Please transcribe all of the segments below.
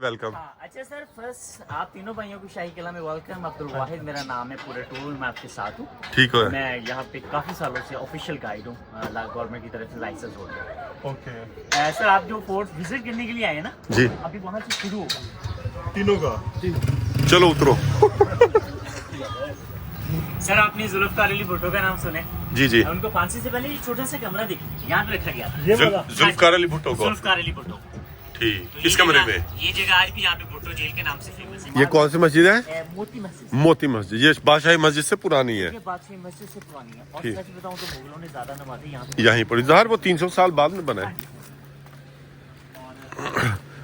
Welcome. अच्छा sir, first आप तीनों भाइयों को शाही किला में वेलकम। अब्दुल वाहिद मेरा नाम है, पूरे टूर में आपके साथ हूँ। ठीक है। मैं यहाँ पे काफ़ी सालों से ऑफिशियल गाइड हूँ, गवर्नमेंट की तरफ से लाइसेंस होल्डर। ओके सर आप जो फोर्ट विजिट करने के लिए आए ना जी, अभी वहाँ से शुरू होगा तीनों का। चलो उतरो। सर आपने जुल्फकार अली भुट्टो का नाम सुने? जी जी, उनको फांसी से पहले ये छोटा सा कमरा देखिए, यहाँ पे रखा गया था। ये वाला जुल्फकार अली भुट्टो को। जुल्फकार अली भुट्टो। ठीक, तो किस कमरे में? ये जगह आज भी यहाँ पे भुट्टो जेल के नाम से फेमस है। ये कौन सी मस्जिद है? मोती मस्जिद। मोती मस्जिद। ये बादशाही मस्जिद से पुरानी है। ये बादशाही मस्जिद से पुरानी है और ठीक। सच बताऊं तो मुगलों ने ज्यादा नमाज़ें यहाँ पे यहीं पर ज़ाहिर वो 300 साल बाद में बना है।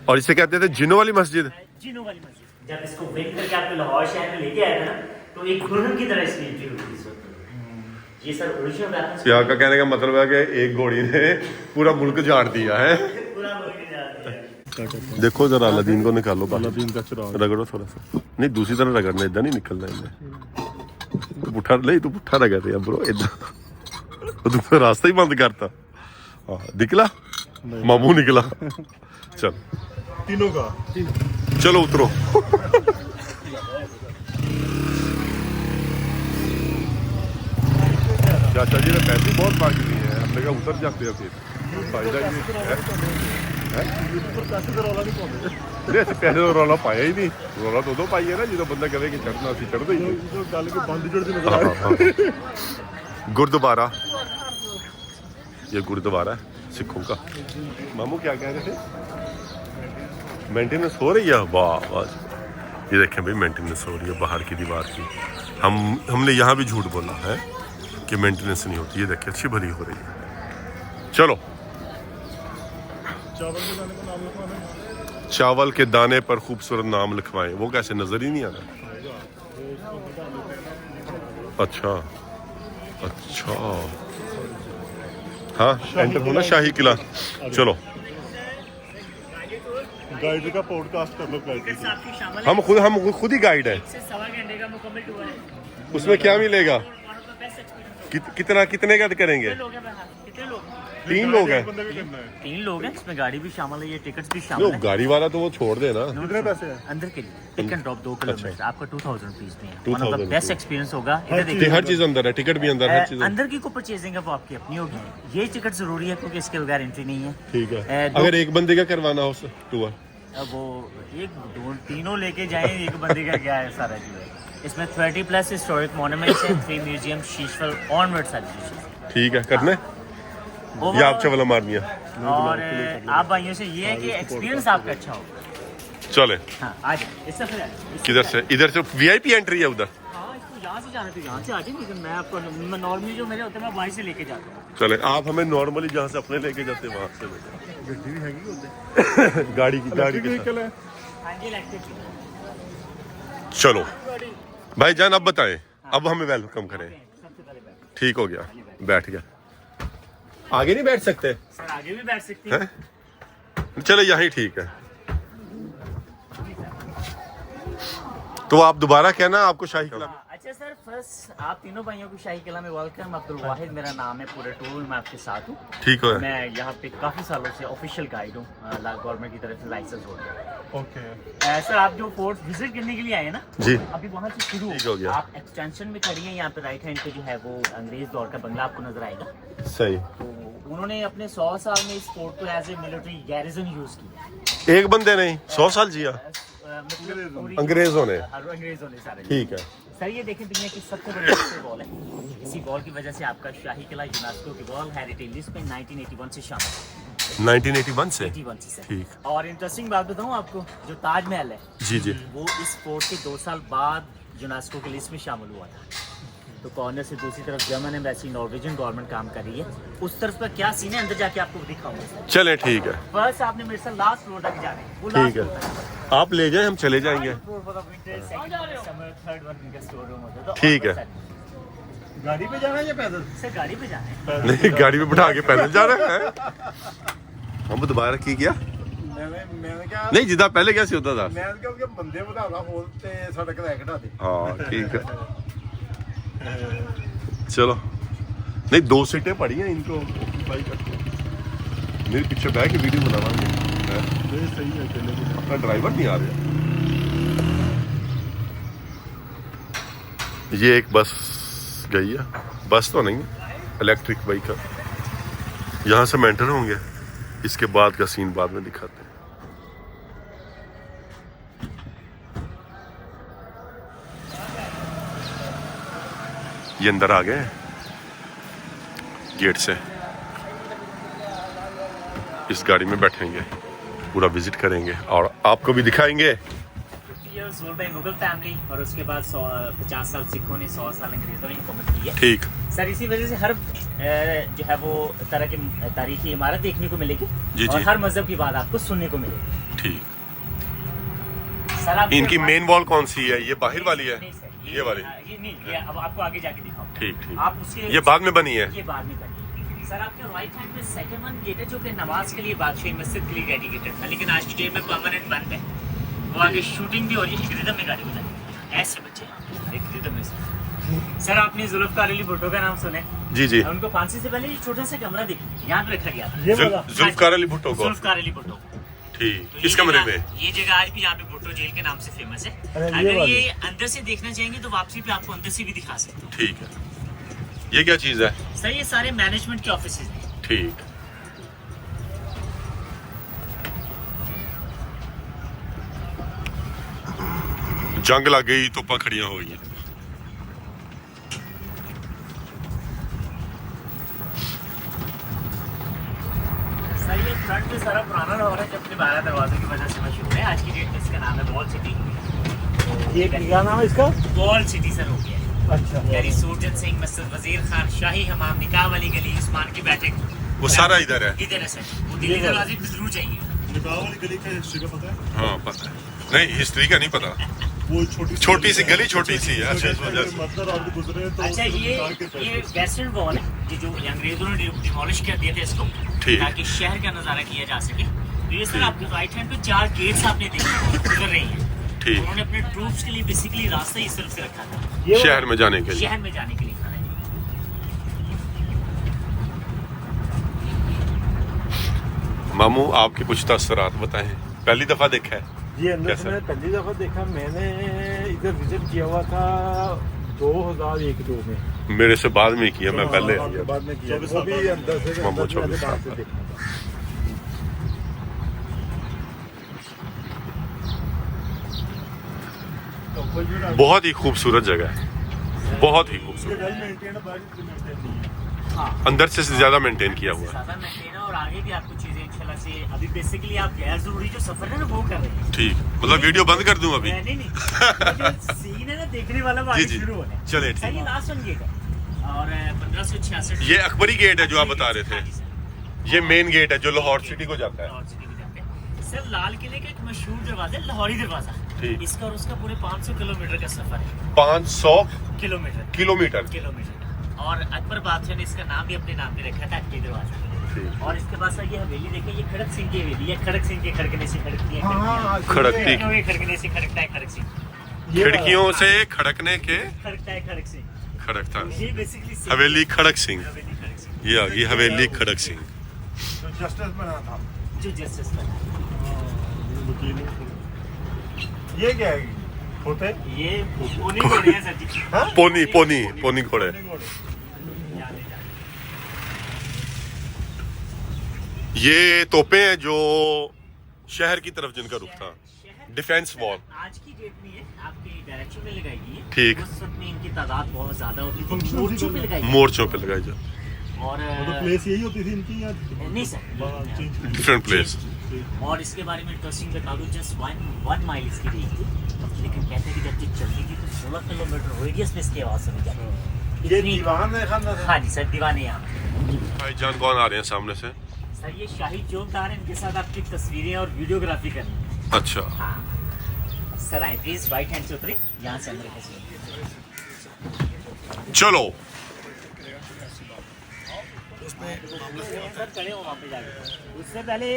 और इसे कहते थे जिनों वाली मस्जिद। जिनों वाली मस्जिद। जब इसको वेट करके आपको लाहौर शहर में लेके आया था ना, तो एक दुल्हन की तरह इसकी एंट्री हुई थी इस वक्त। ये सर ओरिजिनल रेफरेंस। यहाँ का कहने का मतलब है कि एक घोड़ी ने पूरा मुल्क झाड़ दिया है। पूरा मुल्क जा रहा है। देखो जरा अलादीन को निकालो बाहर। अलादीन का चिराग। रगड़ो थोड़ा सा। नहीं, दूसरी तरफ रगड़ना, इधर नहीं निकलना इधर। तू पुट्ठा ले, तू पुट्ठा रगड़ रहा ब्रो इधर। तू तो रास्ता ही बंद करता। हाँ निकला, मामू निकला। चल तीनों का। चलो उतरो। चाचा जी ने पैसे बहुत मांगी हुई है, हमने कहा उतर जाते हैं फिर फायदा ही नहीं है। नहीं ऐसे पैसे तो रौला पाया ही नहीं। रौला तो दो पाई है ना जो बंदा कहे कि चढ़ना सी चढ़ ही नहीं। गल के बंद जड़ नजर आ रही है। गुरुद्वारा, ये गुरुद्वारा है सिखों का। मामू क्या कह रहे थे? मेंटेनेंस हो रही है। वाह वाह, ये देखें भाई मेंटेनेंस हो रही है बाहर की दीवार की। हमने यहाँ भी झूठ बोला है कि मेंटेनेंस नहीं होती। ये देखिए अच्छी भली हो रही है। चलो चावल के दाने पर खूबसूरत नाम लिखवाएं। वो कैसे, नजर ही नहीं आ रहा। अच्छा अच्छा, हाँ एंटर होना शाही किला। चलो गाइड का पॉडकास्ट कर लो गाइड। आपकी शामिल हम खुद ही गाइड है। से सवा घंटे का मुकम्मल टूर है। उसमें क्या मिलेगा? Best experience. कितने का करेंगे? कितने लोग हैं? 3 लोग हैं। बंदा भी करना है। 3 लोग हैं, इसमें गाड़ी भी शामिल है, ये टिकट्स भी नो, शामिल है। गाड़ी वाला तो वो छोड़ देना। कितने पैसे हैं? अंदर के लिए पिक एंड ड्रॉप 2 किलोमीटर आपका 2000 रुपीज में है। 2000 one of the best experience होगा। इधर देखिए, हर चीज अंदर है, टिकट भी अंदर, हर चीज अंदर की को परचेजिंग है वो आपकी अपनी होगी। ये टिकट जरूरी है क्योंकि इसके बगैर एंट्री नहीं है। ठीक है। दो- अगर एक बंदे का करवाना हो टूर, अब वो एक दो तीनों लेके जाएं, एक बंदे का क्या है सारा जो है। इसमें 30+ हिस्टोरिक मॉन्यूमेंट्स हैं, 3 म्यूजियम, शीशफल ऑनवर्ड सारी चीजें। ठीक है करने या आप चवला मारनिया। और आप भाइयों से ये है कि एक्सपीरियंस आपका अच्छा होगा। चले हाँ आज इस तरफ है। किधर से? इधर से वीआईपी एंट्री है उधर। हाँ इसको यहाँ से जाना तो यहाँ से आ जाए, लेकिन मैं आपको नॉर्मली जो मेरे होते हैं मैं वहीं से लेके जाता हूँ। चले आप हमें नॉर्मली जहाँ से अपने लेके जाते हैं वहां से लेके। गड्डी भी हैगी होते। गाड़ी के साथ। व्हीकल है। हाँ जी इलेक्ट्रिक। चलो भाईजान अब बताएं, अब हमें वेलकम करें। सबसे पहले बैठ। ठीक हो गया, बैठ गया। आगे नहीं बैठ सकते सर आगे भी बैठ सकती हैं। हैं? चलो यही ठीक है। तो आप दोबारा कहना आपको शाही किला। अच्छा सर, फर्स्ट आप तीनों भाइयों को शाही किला में वेलकम। अब्दुल वाहिद मेरा नाम है, पूरे टूर में आपके साथ हूँ। ठीक है। मैं यहाँ पे काफी सालों से ऑफिशियल गाइड हूँ, गवर्नमेंट की तरफ से लाइसेंस होल्डर। ओके। सर आप जो फोर्ट विजिट करने के लिए आए ना जी, अभी वहाँ से शुरू ठीक हो गया। आप एक्सटेंशन में खड़ी हैं, यहाँ पे राइट हैंड पे जो है वो अंग्रेज दौर का बंगला आपको नजर आएगा। सही। तो उन्होंने अपने 100 साल में इस फोर्ट को as a military garrison use किया। एक बंदे नहीं 100 साल जिया मतलब अंग्रेजों ने। अंग्रेजों ने सारे। ठीक है। सर ये देखें दुनिया की सबसे बड़ी वॉल है। इसी वॉल की वजह से आपका शाही किला यूनेस्को की वर्ल्ड हेरिटेज लिस्ट में 1981 से शामिल है। 1981 से। 81 से सर। ठीक। और इंटरेस्टिंग बात बताऊं आपको, जो ताजमहल है जी जी। वो इस फोर्ट के 2 साल बाद यूनेस्को की लिस्ट में शामिल हुआ था। तो कॉर्नर से दूसरी तरफ जर्मन एम्बेसी, नॉर्वेजियन गवर्नमेंट काम कर रही है। उस तरफ का क्या सीन है अंदर जाके आपको दिखाऊंगा। चले ठीक है। फर्स्ट आपने मेरे साथ लास्ट फ्लोर तक जाना है। वो ठीक last है, floor तक है। आप ले जाएं हम चले जाएंगे। Floor for the winter, second for the summer, third one इनका store room होता है। तो ठीक है। और सर- गाड़ी पे जाना है या पैदल? सर गाड़ी पे जाना है। नहीं गाड़ी में बिठा के पैदल जा रहे हैं। हम दोबारा की किया मैंने क्या नहीं जिदा पहले कैसे होता था। मैं क्या कि बंदे ਵਧਾਉਣਾ ਹੋਰ ਤੇ ਸੜਕ ਲੈ ਘਟਾ ਦੇ। हाँ ठीक है। चलो नहीं 2 सीटें पड़ी हैं, इनको ऑक्यूपाई करते हैं। मेरे पीछे बैठ के वीडियो बनावांगे। है। ये सही है अकेले के लिए। अपना ड्राइवर नहीं आ रहा। ये एक बस गई है, बस तो नहीं, इलेक्ट्रिक व्हीकल। यहाँ से हम एंटर होंगे, इसके बाद का सीन बाद में दिखाते हैं। ये अंदर आ गए गेट से। इस गाड़ी में बैठेंगे, पूरा विजिट करेंगे और आपको भी दिखाएंगे। मुगल फैमिली और उसके बाद 50 साल सिखों ने, 100 साल अंग्रेजों ने हुकूमत की है। ठीक सर इसी वजह से हर जो है वो तरह की तारीखी इमारत देखने को मिलेगी जी, और जी। हर मजहब की बात आपको सुनने को मिलेगी। ठीक। सर आप इनकी मेन वॉल कौन सी है? ये बाहर वाली है? नहीं सर, ये वाली? ये नहीं, ये अब आपको आगे जाके दिखाऊं। ठीक ठीक। आप उसके ये बाद में बनी है? ये बाद में बनी। सर आपके राइट हैंड में सेकंड वन गेट है जो कि नमाज के लिए बादशाही मस्जिद के लिए डेडिकेटेड था, लेकिन आज की डेट में परमानेंट बंद है। वो आगे शूटिंग भी हो रही है, एक रिदम में गाड़ी बजाती है ऐसे बच्चे, एक रिदम में से। सर आपने जुल्फकार अली भुट्टो का नाम सुने? जी जी। उनको फांसी से पहले ये छोटा सा कमरा देखिए, यहाँ पे रखा गया था। ये वाला जुल्फकार अली भुट्टो को? जुल्फकार अली भुट्टो। ठीक। तो किस ये कमरे जगह- में? ये जगह आज भी यहाँ पे भुट्टो जेल के नाम से फेमस है। अरे ये अगर वाली। ये अंदर से देखना चाहेंगे तो वापसी पे आपको अंदर से भी दिखा सकते हो। ठीक है। ये क्या चीज है? सर ये सारे मैनेजमेंट के ऑफिस हैं। ठीक। जंग लग गई, तोपा खड़ियां हो गई। सर ये फ्रंट में सारा पुराना लाहौर है, जो अपने 12 दरवाजे की वजह से मशहूर है। आज की डेट में इसका नाम है वॉल सिटी। ये क्या नाम है इसका? वॉल सिटी सर हो गया है। अच्छा। यानी सूरजन सिंह, मस्जिद वजीर खान, शाही हमाम, निकाह वाली गली, उस्मान की बैठक, वो सारा इधर है? इधर है सर। वो दिल्ली दरवाजे पे जरूर चाहिए। निकाह वाली गली का हिस्ट्री का पता है? हाँ पता है। नहीं, हिस्ट्री का नहीं पता। वो छोटी सी गली, छोटी सी है। अच्छा, इस वजह से। मतलब आप गुजरे तो अच्छा ये वेस्टर्न वॉल है, ये जो अंग्रेजों ने डिमोलिश कर दिए थे इसको, ठीक। ताकि शहर का नजारा किया जा सके। तो ये सर आपके राइट हैंड पे 4 गेट्स आपने देखे गुजर रही हैं। ठीक। उन्होंने अपने ट्रूप्स के लिए बेसिकली रास्ता इस तरफ से रखा था, शहर में जाने के लिए। शहर में जाने के लिए था। मामू आपके कुछ तअस्सुरात बताएं। पहली दफा देखा है? ये अंदर कैसा? से मैंने पहली दफा देखा। मैंने इधर विजिट किया हुआ था 2001-2 में। मेरे से बाद में किया, मैं पहले हाँ, आया। बाद में किया। वो भी अंदर से मामू अंदर से 24 बाहर साल से का। देखा था। बहुत ही खूबसूरत जगह है, बहुत ही खूबसूरत। वेल मेंटेन्ड, बाहर से मेंटेन नहीं है। हाँ, अंदर से ज्यादा मेंटेन किया हुआ है। ज्यादा मेंटेन है और आगे भी आपको चीजें इंशाल्लाह से अभी बेसिकली आप गैर जरूरी जो सफर है ना वो कर रहे हैं। ठीक, मतलब वीडियो बंद कर दूं अभी? नहीं नहीं, जो सीन है ना देखने वाला वो आगे जी, जी। शुरू होने। चलिए, ठीक। सर ये लास्ट वन गेट है और 1566 ये अकबरी गेट है जो आप बता रहे थे? हाँ जी, सर। ये मेन गेट है जो लाहौर सिटी को जाता है। लाहौर सिटी को जाते हैं। सर लाल किले का एक मशहूर दरवाजा है लाहौरी दरवाजा। ठीक। इसका और उसका पूरे 500 किलोमीटर का सफर है। 500 किलोमीटर किलोमीटर। और अकबर बादशाह ने इसका नाम भी अपने नाम पे रखा था अकबरी दरवाजा। ठीक। और इसके पास ये हवेली देखिए, ये खड़क सिंह की हवेली है। खड़क सिंह के खड़कने से खड़कती है हाँ, खड़कती। खिड़कियों के खड़कने से खड़कता है खड़क सिंह। ये खिड़कियों से खड़कने के खड़कता है खड़क सिंह। खड़कता। ये बेसिकली हवेली खड़क सिंह। हवेली खड़क सिंह ये आ गई हवेली खड़क सिंह। जो जस्टिस बना था। जो जस्टिस बना। वकील। ये क्या है? होते? ये पोनी घोड़े हैं सर जी। हाँ? पोनी पोनी पोनी घोड़े। ये तोपे हैं जो शहर की तरफ जिनका रुख था। Defence wall. आज की डेट में ये आपके डायरेक्शन में लगाई गई है। ठीक। उस वक्त में इनकी तादाद बहुत ज्यादा होती थी, Functional मोर्चों पे लगाई गई। मोर्चों पे लगाई जा। और तो प्लेस यही होती थी इनकी या नहीं सर, चेंज? Different place. और इसके बारे में इंटरेस्टिंग बता दूं, जस्ट 1 माइल इसकी रेंज थी, लेकिन कहते हैं कि जब ये चलती थी तो 16 किलोमीटर रेडियस में इसकी आवाज सुनी जाती थी। ये इतनी- दीवान है खाना था? हाँ जी सर, दीवाने यहाँ। भाईजान कौन आ रहे हैं सामने से? सर ये शाही चौकीदार हैं, इनके साथ आपकी तस्वीरें और वीडियोग्राफी करनी है। अच्छा। हाँ सर आए प्लीज, राइट हैंड से उतरे, यहाँ से अंदर कैसे चलो। सर खड़े हो वहाँ पे जाके। उससे पहले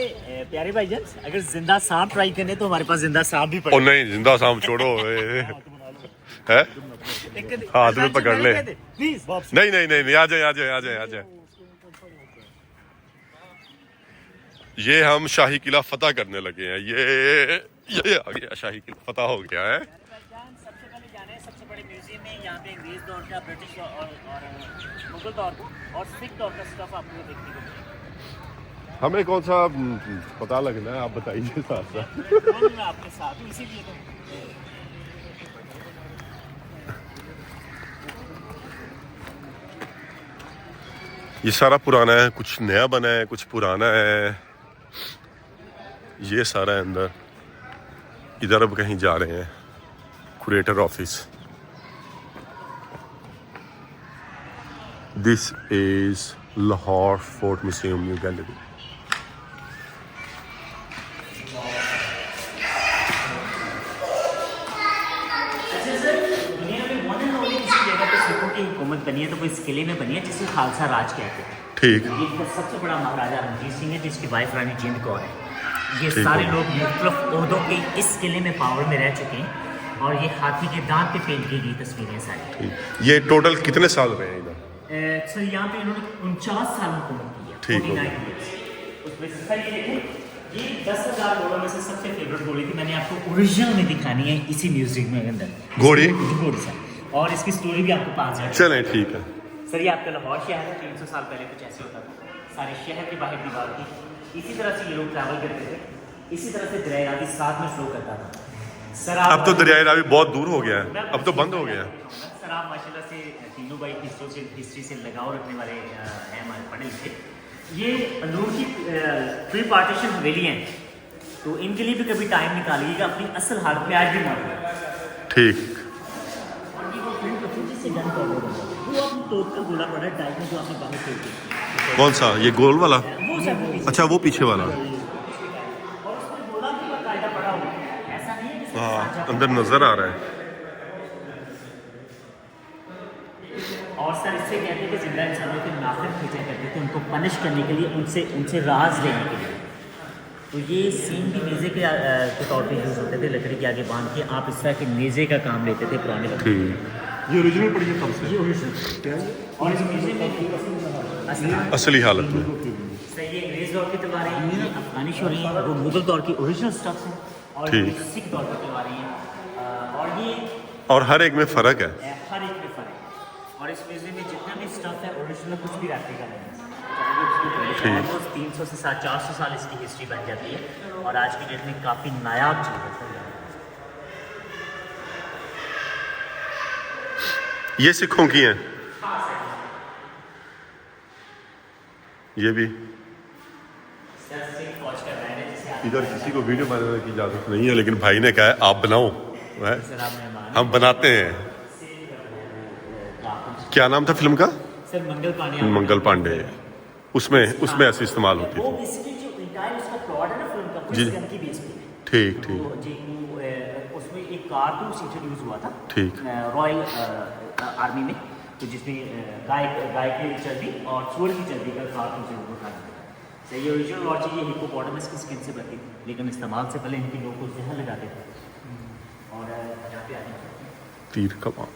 प्यारे भाईजान, अगर जिंदा सांप ट्राई करने तो हमारे पास जिंदा सांप भी ओ पड़ा नहीं, जिंदा सांप छोड़ो। है? हाथ में पकड़ ले। प्लीज। नहीं नहीं नहीं नहीं, आ जाए आ जाए आ जाए आ जाए। ये हम शाही किला फतह करने लगे हैं। ये आ गया, शाही किला फतह हो गया है। सबसे पहले जाना है सबसे बड़े म्यूजियम में। यहाँ पे अंग्रेज दौर का, ब्रिटिश और मुगल दौर का और सिख दौर का स्टफ आपको देखने को मिलेगा। हमें कौन सा पता लगना है, आप बताइए साथ साथ। मैं आपके साथ हूँ, इसीलिए तो। ये सारा पुराना है, कुछ नया बना है, कुछ पुराना है। ये सारा है अंदर। इधर अब कहीं जा रहे हैं, curator office. This is Lahore fort museum new gallery. दुनिया में वन एंड ओनली किसी जगह पे सिखों की हुकूमत बनी है तो वो इस किले में बनी है जिसे खालसा राज कहते हैं। ठीक। ये इनका सबसे बड़ा महाराजा रणजीत सिंह है जिसकी वाइफ रानी जिंद कौर है। ये ठीक सारे है। लोग मुख्तलिफ ओहदों के इस किले में पावर में रह चुके हैं और ये हाथी के दांत पे पेंट की गई तस्वीरें सारी। ठीक। ये टोटल कितने साल रहे हैं इधर? सर यहाँ पे इन्होंने 49 साल हुकूमत की है। ठीक हो 49 years। उसमें से सर ये देखें, ये 10,000 घोड़ों में से सबसे फेवरेट घोड़ी थी। मैंने आपको ओरिजिनल में दिखानी है इसी म्यूजियम में अंदर। घोड़ी? घोड़ी सर, और इसकी स्टोरी भी आपको पास है। चलें, ठीक है। सर ये आपका लाहौर शहर है। 300 साल पहले कुछ ऐसे होता था। सारे शहर के बाहर दीवार थी। इसी तरह से ये लोग ट्रैवल करते थे। इसी तरह से दरिया रावी साथ में फ्लो करता था। सर अब तो दरिया रावी बहुत दूर हो गया है, अब तो बंद हो गया है। सर आप माशाल्लाह से तीनों भाई हिस्ट्री से लगाव रखने वाले हैं, हमारे पढ़े लिखे। ये नूर की प्री पार्टीशन हवेली हैं, तो इनके लिए भी कभी टाइम निकालिएगा। अपनी असल हालत में आज भी मौजूद। ठीक। और ये वो प्रिंट पत्थर से डन कर रहे हैं, वो अपनी तोप का गोला पड़ा है टाइप में जो आपने बाहर फेंक दिया। कौन सा? ये गोल वाला? वो सर वो पीछे। अच्छा, वो पीछे वाला। और उसमें गोला भी बाकायदा पड़ा हुआ है, ऐसा नहीं है कि हाँ, अंदर नजर आ रहा है। और सर इससे कहते हैं कि जिंदा इंसानों के नाखून खींचा करते थे उनको पनिश करने के लिए, उनसे राज लेने के लिए। तो ये सीन भी नेज़े के तौर पे यूज़ होते थे, लकड़ी के आगे बांध के आप इस तरह के नेज़े का काम लेते थे पुराने वक्त में। ठीक। ये ओरिजिनल पड़ी है कब से? ये ओरिजिनल और इस म्यूजियम में असली हालत में। सर ये अंग्रेज दौर की तलवारें हैं, ये अफगानी शोरी हैं, वो मुगल दौर की ओरिजिनल स्टफ्स हैं, और ये ठीक। सिख दौर की तलवारें हैं। और ये और हर एक में फर्क है। हर एक में फ़र्क है। और इस म्यूजियम में जितना भी स्टफ है ओरिजिनल कुछ भी रेप्लिका नहीं है। ठीक। ऑलमोस्ट 300 से 400 साल इसकी हिस्ट्री बन जाती है और आज की डेट में काफ़ी नायाब चीज़ है। ये सिखों की हैं। ये भी। सर सिख फौज का बैंड है जिसे इधर किसी को वीडियो बनाने की इजाजत नहीं है, लेकिन भाई ने कहा है आप बनाओ। है? सर आप मेहमान हम बनाते हैं। क्या नाम था फिल्म का? सर मंगल पांडे। मंगल पांडे। उसमें ऐसे इस्तेमाल होती वो थी। बेसिकली जो इंटायर उसका प्लॉट है ना फिल्म का, जी। उस गन की बेस पे है। ठीक ठीक तो जी उसमें एक कारतूस इंट्रोड्यूस हुआ था ठीक। रॉयल आर्मी में, तो जिसमें गाय की चर्बी और सूअर की चर्बी का कारतूस उठा था। ये ओरिजिनल लॉ चाहिए हिप्पोपोटामस की स्किन से बनती थी, लेकिन इस्तेमाल से पहले इनके लोग को जहर लगाते थे। और यहाँ पे आते हैं तीर कमान।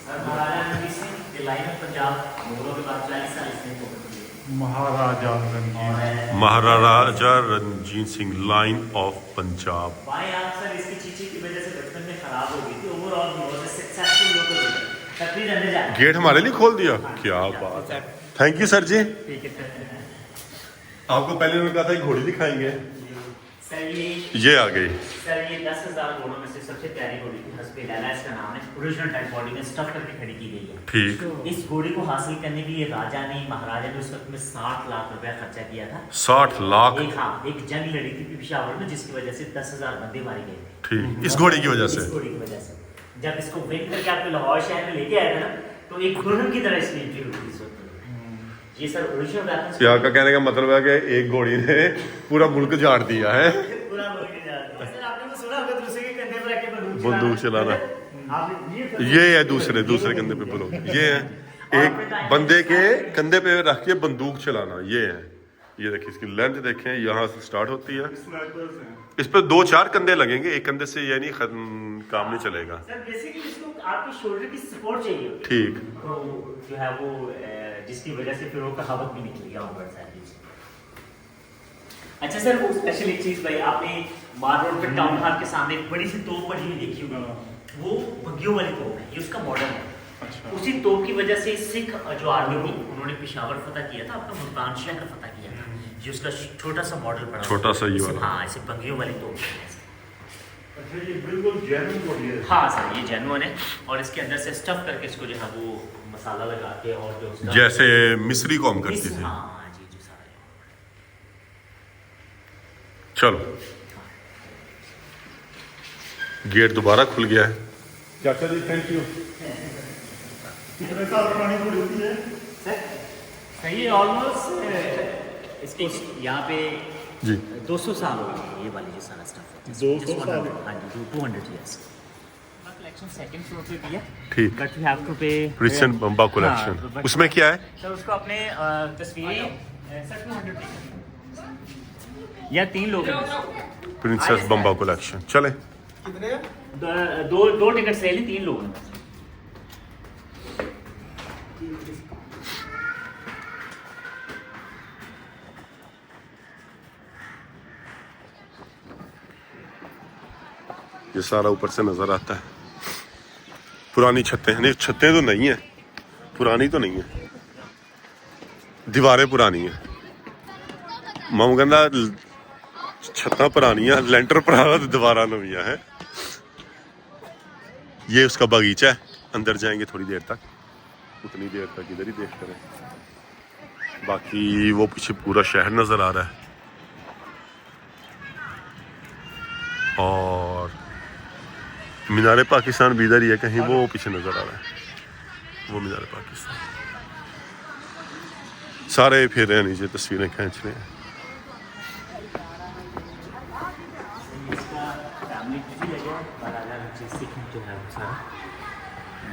सर महाराजा रणजीत सिंह के लाइन ऑफ पंजाब मुगलों के बाद 40 साल इसने हुकूमत की। महाराजा रणजीत। महाराजा रणजीत सिंह, लाइन ऑफ पंजाब। बाएं आंख सर इसकी चीची की वजह से बचपन में खराब हो गई थी। Overall was a successful local leader. तकरीर अंदर जा। गेट हमारे लिए खोल दिया, क्या बात है। थैंक यू सर जी। ठीक है सर। आपको पहले उन्होंने कहा था कि घोड़ी दिखाएंगे, सर ये आ गई। सर ये 10,000 घोड़ों में से सबसे प्यारी घोड़ी थी। हस्बे लैला इसका नाम है। ओरिजिनल डेड बॉडी में स्टफ करके खड़ी की गई है। ठीक। इस घोड़ी को हासिल करने के लिए राजा ने, महाराजा ने उस वक्त में 60 लाख रुपया खर्चा किया था। 60 लाख। एक जंग लड़ी थी पेशावर में जिसकी वजह से 10,000 बंदे मारे गए थे। ठीक, इस घोड़ी की वजह इस से। घोड़ी की वजह से जब इसको विन करके आपके लाहौर शहर में लेके आए थे ना, तो एक दुल्हन की तरह इसकी एंट्री हुई थी इस वक्त। ये सर ओरिजिनल वेपन्स क्या का कहने का मतलब है कि एक घोड़ी ने पूरा मुल्क झाड़ दिया है। पूरा मुल्क जाता है। सर आपने तो सुना होगा दूसरे के कंधे पर रख के बंदूक चलाना। आपने ये है दूसरे कंधे पे बोलो, ये है एक बंदे के कंधे पे रख के बंदूक चलाना। ये है, ये देखिए इसकी लेंथ देखें, यहाँ से स्टार्ट होती है। इस पे 2-4 कंधे लगेंगे, एक कंधे से ये नहीं काम नहीं चलेगा। सर बेसिकली इसको आपके शोल्डर की सपोर्ट चाहिए होती है। ठीक। तो जो है वो जिसकी वजह से फिर वो कहावत भी निकल गया ऊपर से। अच्छा सर, वो स्पेशल एक चीज भाई, आपने मार रोड पे टाउन हॉल के सामने एक बड़ी सी तोप पड़ी हुई देखी होगी, वो बग्गियों वाली तोप है, ये उसका मॉडल है। अच्छा। उसी तोप की वजह से सिख जो आर्मी थी उन्होंने पेशावर फतह किया था, अपना मुल्तान शहर फतह किया था, ये उसका छोटा सा मॉडल पड़ा, छोटा सा ये वाला। हाँ, ऐसे बग्गियों वाली तोप है। अच्छा, ये बिल्कुल जेन्युइन बॉडी है। हाँ सर, ये जेन्युइन है, और इसके अंदर से स्टफ करके इसको जो है वो मसाला लगा के, और जो उसका जैसे मिस्री को हम करते थे। हाँ जी जी सारे। चलो, गेट दोबारा खुल गया है। चाचा जी थैंक यू। कितने साल पुरानी बॉडी होती है? सही है, ऑलमोस्ट इसके यहाँ पे जी 200 साल हो गए ये वाली जो सारा स्टफ है। 200 साल? हाँ जी, 200 इयर्स। कलेक्शन सेकंड फ्लोर पे भी है, ठीक। बट यू हैव टू पे प्रिंसेस बम्बा कलेक्शन, but- उसमें क्या है? सर उसको अपने तस्वीरें सर 200 या 3 लोग हैं। प्रिंसेस बम्बा कलेक्शन, चले। दो टिकट ले लें, 3 लोग हैं। ये सारा ऊपर से नजर आता है। पुरानी छतें, नहीं छतें तो नहीं है, पुरानी तो नहीं है, दीवारें पुरानी है। मामू कहना छत्ता पुरानियां, लेंटर पुराना तो दीवारा नवियां है। ये उसका बगीचा है, अंदर जाएंगे थोड़ी देर तक, उतनी देर तक इधर ही देखते रहे। बाकी वो पीछे पूरा शहर नजर आ रहा है, और मीनार पाकिस्तान भी इधर ही है कहीं, वो पीछे नजर आ रहा है, वो मीनार पाकिस्तान। सारे फिर रहे हैं नीचे, तस्वीरें खींच रहे हैं।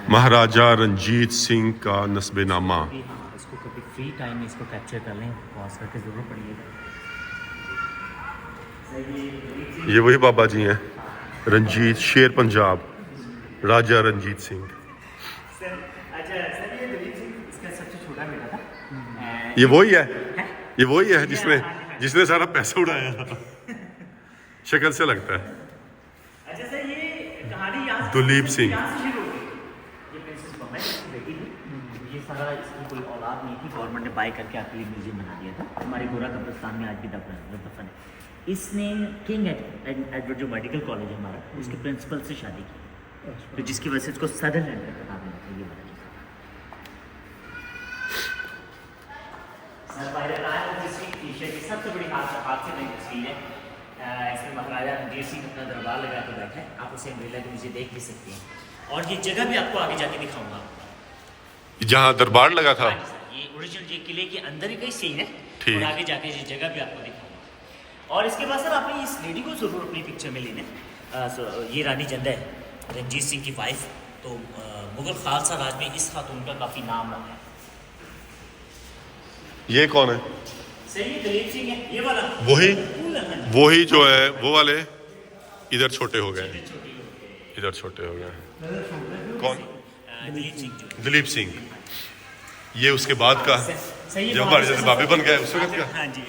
महाराजा रंजीत सिंह का नस्बेनामा। इसको कभी फ्री टाइम में इसको कैप्चर कर लें, पॉज करके जरूर पढ़िएगा। ये वही बाबा जी हैं, रंजीत शेर पंजाब, राजा रंजीत सिंह। अच्छा सर, ये दलीप सिंह इसका सबसे छोटा बेटा था। ये वही है, ये वही है जिसने सारा पैसा उड़ाया था, शक्ल से लगता है। अच्छा सर, ये कहानी यहाँ से दुलीप सिंह। यहाँ से शुरू हुई। ये प्रिंसेस बम्बई की बेटी थी, ये सारा इसकी कोई औलाद नहीं थी, गवर्नमेंट ने बाय करके आखिरी म्यूजियम बना दिया था। हमारे गोरा कब्रिस्तान में आज भी दफन है। इसने किंग एडवर्ड जो मेडिकल कॉलेज है हमारा, उसके प्रिंसिपल से शादी की, तो जिसकी वजह से उसको सदरलैंड का खिताब मिला था। ये वाला सर की सबसे बड़ी हाथ से नई तस्वीर है। इसमें महाराजा रणजीत सिंह अपना दरबार लगा के बैठा है, आप उसे अम्ब्रेला के नीचे देख भी सकते हैं, और ये जगह भी आपको आगे जाके दिखाऊंगा। जहाँ दरबार लगा था, हाँ जी सर, ये ओरिजिनल ये किले के अंदर ही कई सीन है, ठीक। और आगे जाके ये जगह भी आपको दिखाऊंगा। और इसके बाद सर आपने इस लेडी को जरूर अपनी पिक्चर में लेना। ये रानी जंदा है, रंजीत सिंह की वाइफ। तो मुगल खालसा राज में इस खातून का काफ़ी नाम रहा है। ये कौन है? सही है, दलीप सिंह है ये वाला। वही जो है वो वाले इधर छोटे हो गए, इधर छोटे हो गए। कौन? दलीप सिंह जो दिलीप सिंह। ये उसके बाद का, सही है, जब हमारे जैसे बाबे बन गए उस वक्त का। हाँ जी,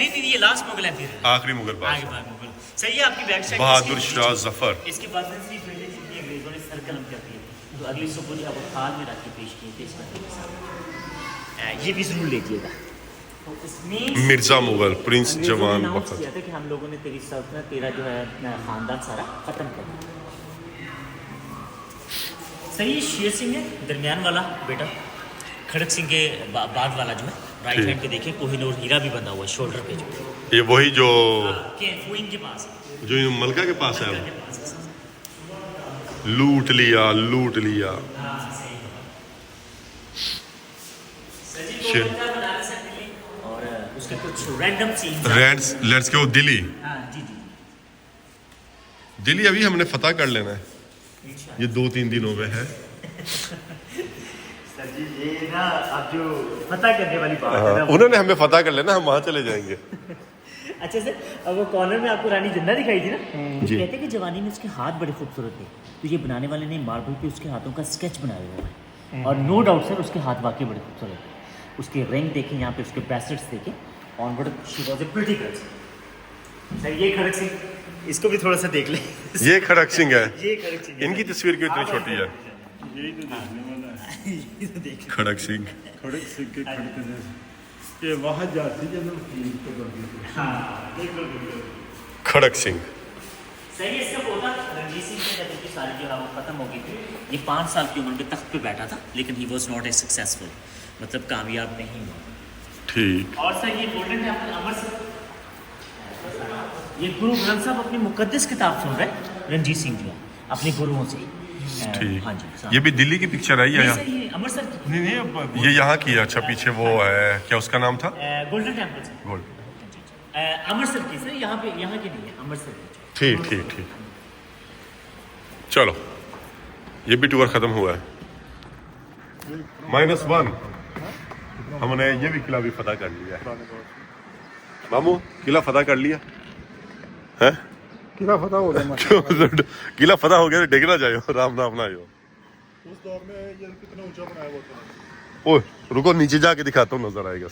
नहीं ये लास्ट मुगल एम्पायर है, आखिरी मुगल आगे बादशाह बाद मुगल। सही है, आपकी बैक साइड बहादुर शाह जफर। इसके बाद से पहले जितनी अंग्रेजों ने सर कलम कर दिए, तो अगली सुबह जो अब थाल में रख के पेश किए थे इस मंदिर के सामने। ये भी जरूर लीजिएगा। तो इसमें मिर्जा मुगल प्रिंस अंग्रेजों ने जवान announce बख्त। किया था कि हम लोगों ने तेरी सल्तनत, तेरा जो है खानदान सारा खत्म कर दिया। सही है, शेर सिंह है दरमियान वाला बेटा, खड़क सिंह के बाद वाला जो है राइट हैंड पे देखें, कोहिनूर हीरा भी बंधा हुआ है शोल्डर पे जो ये वही जो क्वीन के पास है, जो मलका के पास है। के पास है। लूट लिया, लूट लिया। हाँ, सही है। सर जी, शेर। तो बना सकते हैं, और उसके कुछ random scenes. Reds let's go Delhi. हाँ जी जी दिल्ली अभी हमने फतह कर लेना है, जी। ये 2-3 दिनों में है। सर जी, ये ना आप जो पता करने वाली बात है ना, उन्होंने हमें फतह कर लेना, हम वहाँ चले जाएंगे। अच्छा सर, अब वो कॉर्नर में आपको रानी जन्नत दिखाई थी ना, तो जी। कहते हैं कि जवानी में उसके हाथ बड़े खूबसूरत थे, तो ये बनाने वाले ने मार्बल पे उसके हाथों का स्केच बनाया हुआ है, और नो डाउट सर उसके हाथ वाकई बड़े खूबसूरत थे। उसके रिंग देखें यहाँ पे, उसके ब्रेसलेट्स देखें, onward she was a pretty girl. Sir ये खड़क सिंह, इसको भी थोड़ा सा देख ले। ये खड़क सिंह है। ये खड़क सिंह है। इनकी तस्वीर क्यों इतनी छोटी है? यही तो देखने वाला है। ये तो देख। खड़क सिंह। खड़क सिंह के खड़क ये वहाँ जाती है ना फिल्म को करती है। हाँ बिल्कुल बिल्कुल। खड़क सिंह। सही है, इसका पोता रणजीत सिंह का जब उनकी सारी जो है वो खत्म हो गई थी, ये 5 साल की उम्र में तख्त पे बैठा था, लेकिन he was not a successful, मतलब कामयाब नहीं हुआ। ठीक। और सर ये गोल्डन टेम्पल अमृतसर, ये गुरु ग्रंथ साहब अपनी मुकद्दस किताब सुन रहे हैं रणजीत सिंह जो है अपने गुरुओं से। ठीक। हाँ जी ये भी दिल्ली की पिक्चर है नहीं या? सर, ये अमृतसर की नहीं अब ये यहाँ की है। अच्छा पीछे वो है, क्या उसका नाम था? गोल्डन टेम्पल से। गोल्ड। अमृतसर की सर, यहाँ पे यहाँ की नहीं है, अमृतसर की। ठीक ठीक ठीक। चलो ये भी टूर खत्म हुआ है। -1 हमने ये भी किला भी फतह कर लिया है। मामू किला फतह कर लिया है? किला फतह हो गया। किला फतह हो गया तो देखना जाइयो, राम नाम ना आयो। उस दौर में ये कितना ऊंचा बनाया हुआ था। ओए रुको, नीचे जाके दिखाता हूँ, नजर आएगा।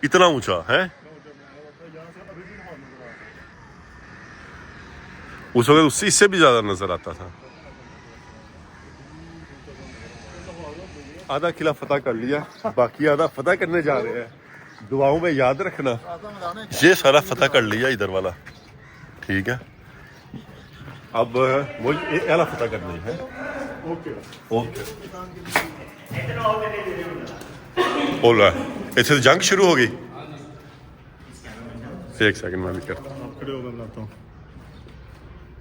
इतना ऊंचा है उस वक्त, उससे इससे भी ज्यादा नजर आता था। आधा किला फतह कर लिया, बाकी आधा फतह करने जा रहे हैं। दुआओं में याद रखना, ये सारा फतह कर लिया इधर वाला। ठीक है, अब वो ये वाला फतह करनी है। ओके ओके बोला ऐसे तो जंग शुरू हो गई। एक सेकंड में भी करता हूँ। आप खड़े होकर लाता हूँ।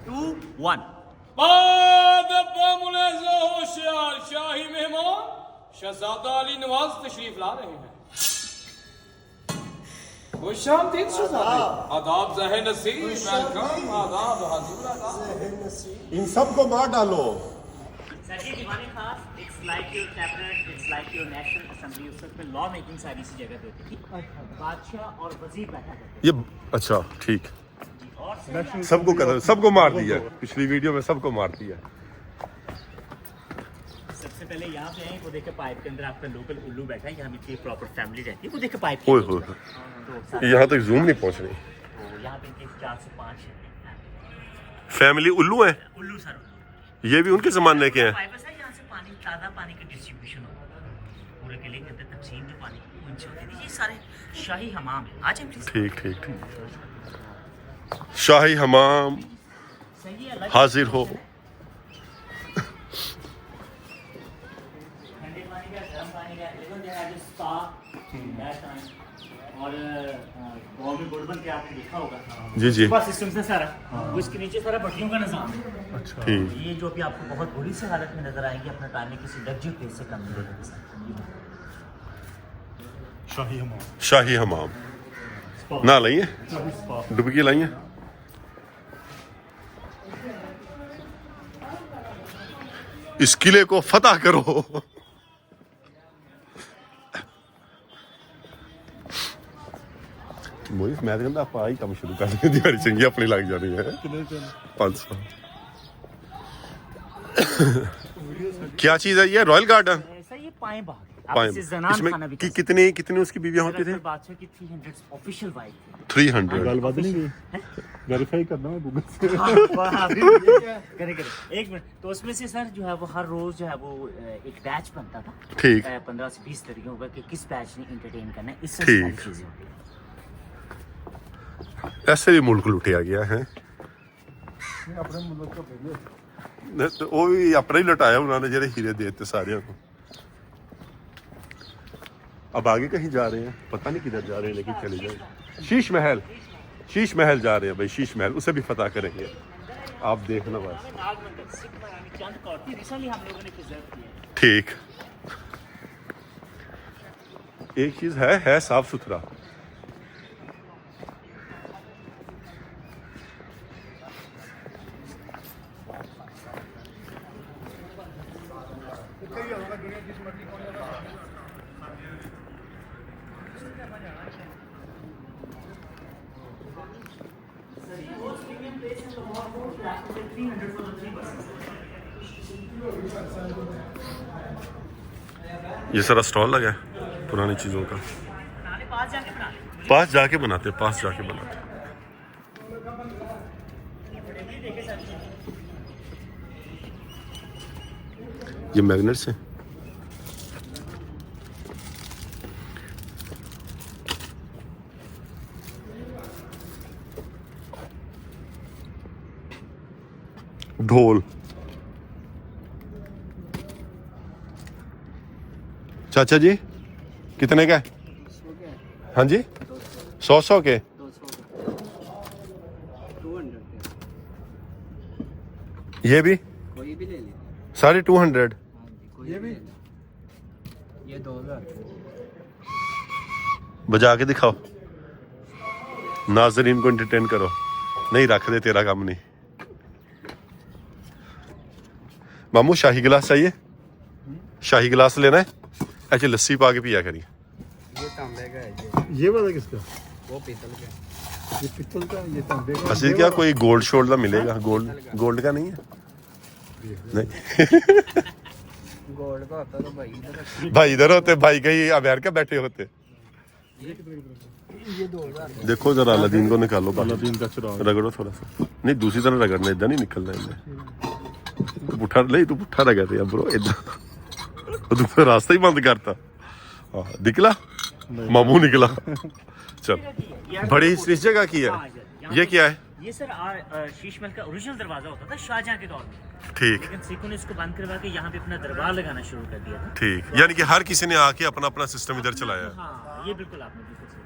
2 1 होशियार शाही मेहमान शहजादा अली नवाज तशरीफ ला रहे हैं। खुशामदीद शहजादे। आदाब ज़हे नसीब, वेलकम। आदाब हजूर, आदाब। इन सबको मार डालो। सर ये दीवाने खास, it's like your cabinet, it's like your national assembly. उस वक्त लॉ मेकिंग सारी इसी जगह पे होती थी, बादशाह और वजीर बैठा करते ये अच्छा ठीक। थे। और सर सबको कर, सबको मार दिया। पिछली वीडियो में सबको मार दिया। सबसे पहले यहाँ पे आए, वो देखे पाइप के अंदर आपका लोकल उल्लू बैठा है, यहाँ भी एक प्रॉपर फैमिली रहती है, वो देखे पाइप के ओए अंदर। होए, तो सारे- यहाँ तक जूम नहीं पहुंच रही। तो यहाँ पे इनके 4 से 5 फैमिली उल्लू है। उल्लू सर। ये भी उनके जमाने के हैं। पाइप है, यहाँ से पानी, ताज़ा पानी का डिस्ट्रीब्यूशन होता है पूरे किले के अंदर, तकसीम जो पानी उनसे होती थी। ये सारे शाही हमाम है। आ जाए प्लीज। ठीक ठीक ठीक। शाही हमाम सही है, अलग हाजिर हो। ठंडे पानी का, गर्म पानी का, even they have spa that time. और गाँव में गुड़बन के आपने देखा होगा, जी जी स्पा सिस्टम से सारा, वो इसके नीचे सारा भट्टियों का निजाम है। ठीक। ये जो भी आपको बहुत बुरी सी हालत में नजर आएंगे, अपने टाइम में किसी लग्जरी प्लेस से कम नहीं रहेगा। शाही हमाम। शाही हमाम ना लाइए, डुबकी लाइए। इस किले को फतह करो। मोहित मैं कहता आप आई काम शुरू कर दें, दिहाड़ी चंगी अपनी लग जानी है। 500 क्या चीज है ये? Royal garden. ऐसा ये पाए बाग है। आप पाए इसे जनान इसमें खाना भी कि कितनी उसकी बीवियां होती थी? बादशाह की 300 ऑफिशियल वाइफ 300। गलबात नहीं गई। वेरीफाई करना है गूगल से। करे एक मिनट। तो उसमें से सर जो है वो हर रोज जो है वो एक बैच बनता था। ठीक। 15 से 20 तरीकों का कि किस बैच ने एंटरटेन करना है, इससे ठीक। सारी चीजें होती हैं। ऐसे भी मुल्क लुटिया गया है। अपने मुल्क का भेजे। तो वो भी अपना ही लुटाया उन्होंने, जेरे हीरे देते सारे को। अब आगे कहीं जा रहे हैं, पता नहीं किधर जा रहे हैं, लेकिन चले जाए। शीश महल, शीश महल जा रहे हैं भाई, शीश महल, उसे भी फतह करेंगे। आप देखना बस। नाग मंदिर, सिख महारानी चंद कौर थी, रिसेंटली हम लोगों ने प्रिजर्व किया है। ठीक। एक चीज है साफ सुथरा। ये सारा स्टॉल लगा है पुरानी चीजों का। बना ले, पास जाके बना ले। पास जाके बनाते। डिलीवरी देखे सर। ये मैग्नेट्स है। ढोल चाचा जी कितने का है? हाँ जी 100 के। ये भी कोई भी ले लीजिए। साढ़े 200। हाँ जी, कोई ये भी? ये 2000। बजा के दिखाओ, नाजरीन को एंटरटेन करो। नहीं रख दे, तेरा काम नहीं। मामू शाही गिलास चाहिए? शाही गिलास लेना है? अच्छा लस्सी पा के पिया करिए। ये तांबे का है ये वाला किसका? वो पीतल का है। ये पित्तल का, ये तांबे का। असली क्या कोई गोल्ड शोल्ड का मिलेगा? गोल्ड का नहीं है? नहीं गोल्ड का होता तो भाई इधर। भाई इधर होते, भाई कहीं अमेरिका बैठे होते। ये 2000। देखो जरा अलादीन को निकालो, अलादीन का चिराग। रगड़ो थोड़ा सा। नहीं दूसरी तरह रगड़ना, इधर नहीं निकलना इनमें। तू पुट्ठा नहीं, तू पुट्ठा रगड़ रहा ब्रो इधर। तू रास्ता ही बंद करता। हाँ निकला, मामू निकला। चल बड़ी इस जगह की है। ये क्या है? ये सर शीश महल का ओरिजिनल दरवाजा होता था शाहजहां के दौर में, ठीक लेकिन सिखों ने इसको बंद करवा के यहाँ पे अपना दरबार लगाना शुरू कर दिया था। ठीक, यानी कि हर किसी ने आके अपना अपना सिस्टम इधर चलाया है। हाँ ये बिल्कुल आपने बिल्कुल सही।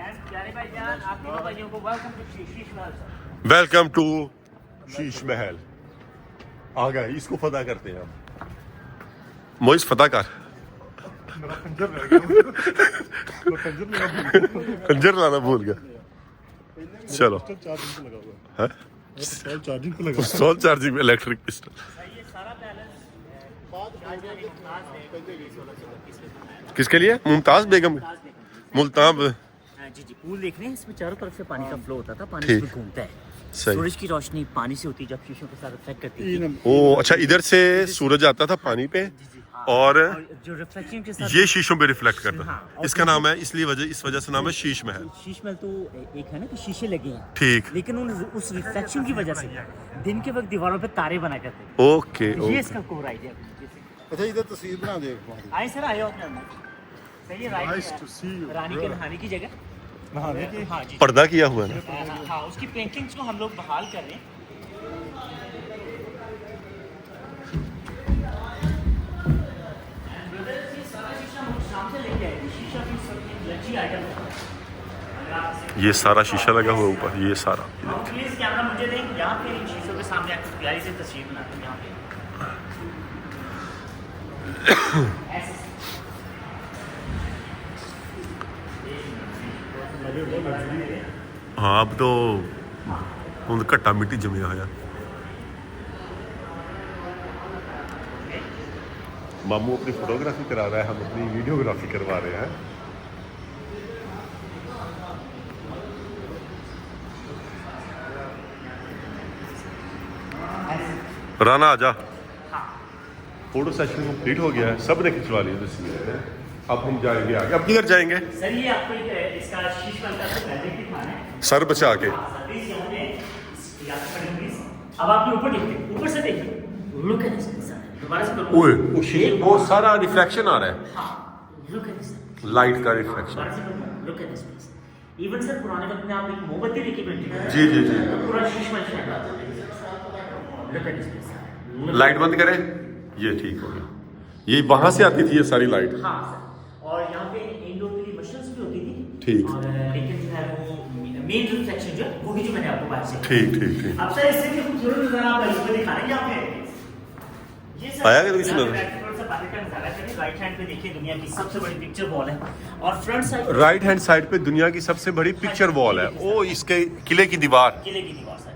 And प्यारे भाईजान, आप तीनों भाइयों को welcome to Sheesh Mahal sir. Welcome to Sheesh Mahal. आ गए, इसको फतह करते हैं हम। मोइस फतह कर। खंजर लाना भूल गया। चलो है चार्जिंग पे लगा। पिस्तौल चार्जिंग में, इलेक्ट्रिक पिस्टल। ये सारा पैलेस शाहजहां ने मुमताज ने 1632 में बनाया। किसके लिए? मुमताज बेगम। मुल्तान। जी जी, पूल देख रहे हैं, इसमें चारों तरफ से पानी का फ्लो होता था, पानी ठीक। इसमें घूमता है। सही। सूरज की रोशनी पानी से होती है, जब शीशों के साथ रिफ्लेक्ट करती है। ओ अच्छा, इधर से सूरज आता था पानी पे और जो रिफ्लेक्शन के साथ ये शीशों पे रिफ्लेक्ट करता हाँ, था। और इसका नाम है, इसलिए इस वजह से नाम है शीश महल। शीश महल तो एक है ना कि शीशे लगे हैं, ठीक, लेकिन उस रिफ्लेक्शन की वजह से दिन के वक्त दीवारों पे तारे बना करते हैं। ओके ये ओके। इसका कोर आइडिया। अच्छा इधर तस्वीर बना दे। आए सर, आए हो अपने अंदर। सही है, Nice to right. see you. रानी के नहाने की जगह। नहाने की? हाँ जी। पर्दा किया हुआ है ना। हाँ, उसकी पेंटिंग्स को हम लोग बहाल कर रहे हैं। ये सारा शीशा लगा हुआ ऊपर, ये सारा। प्लीज कैमरा मुझे दें, यहाँ पे इन शीशों के सामने आपको प्यारी सी तस्वीर बनाते हैं यहाँ पे। ऐसे। हाँ अब तो ਹੁਣ ਘੱਟਾ ਮਿੱਟੀ ਜਮਿਆ ਹੋਇਆ। मामू अपनी फोटोग्राफी करा रहा है, हम अपनी वीडियोग्राफी करवा रहे हैं। राना आजा। फोटो सेशन कंप्लीट हो गया है, सब ने खिंचवा लिया तस्वीरें। अब हम जाएंगे आगे। अब किधर जाएंगे? सर ये आपको एक इसका शीश महल का गैलरी दिखाना है। सर बचा के। प्लीज यहाँ पे यहाँ पे खड़े प्लीज। अब आप ऊपर देखिए, ऊपर से देखिए। Look at this sir. दोबारा से करो। ओए वो सारा रिफ्लेक्शन आ रहा है, हाँ, लुक एट दिस। लाइट का रिफ्लेक्शन। दोबारा से करो। Look at this. Even sir पुराने वक्त में आप एक मोमबत्ती लेके बैठे। जी जी जी। पूरा शीश महल शहर आता है। Look at this. लाइट बंद करें, ये ठीक हो गया। ये वहां से आती थी ये सारी लाइट। हाँ सर, और यहाँ पे इंडोर के लिए मशीन्स भी होती थी। ठीक। और लेकिन जो है वो मेन रिफ्लेक्शन जो है वो भी जो मैंने आपको बाहर से। ठीक ठीक ठीक। अब सर इससे भी खूबसूरत नज़ारा आप इसको दिखा रहे हैं यहाँ पे। ये सर आया क्या किसी नज़र? थोड़ा सा बाहर का नज़ारा करिए। राइट हैंड पे देखिए दुनिया की सबसे बड़ी पिक्चर वॉल है, और front side right hand side पे दुनिया की सबसे बड़ी पिक्चर वॉल है। ओ इसके किले की दीवार, किले की दीवार सर।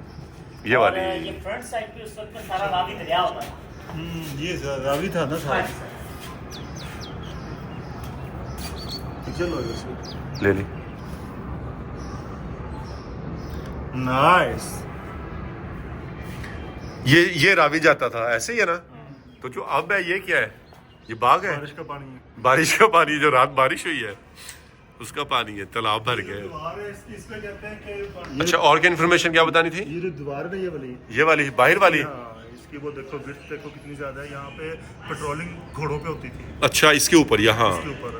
ये और वाली। ये फ्रंट साइड पे उस वक्त में सारा रावी दरिया होता है। ये रावी था ना हाँ सारा। जी सर। चलो इसमें। ले ली। नाइस। ये रावी जाता था ऐसे ही है ना? तो जो अब है ये क्या है? ये बाग है? बारिश का पानी है। बारिश का पानी, जो रात बारिश हुई है उसका पानी है, तालाब भर गए। दीवार है इसमें कहते हैं कि अच्छा, और क्या इन्फॉर्मेशन क्या बतानी थी? ये जो दीवार है ना ये वाली बाहर वाली? हाँ, इसकी वो देखो विड्थ देखो कितनी ज्यादा है। यहाँ पे पेट्रोलिंग घोड़ों पे होती थी, अच्छा, इसके ऊपर यहाँ। इसके ऊपर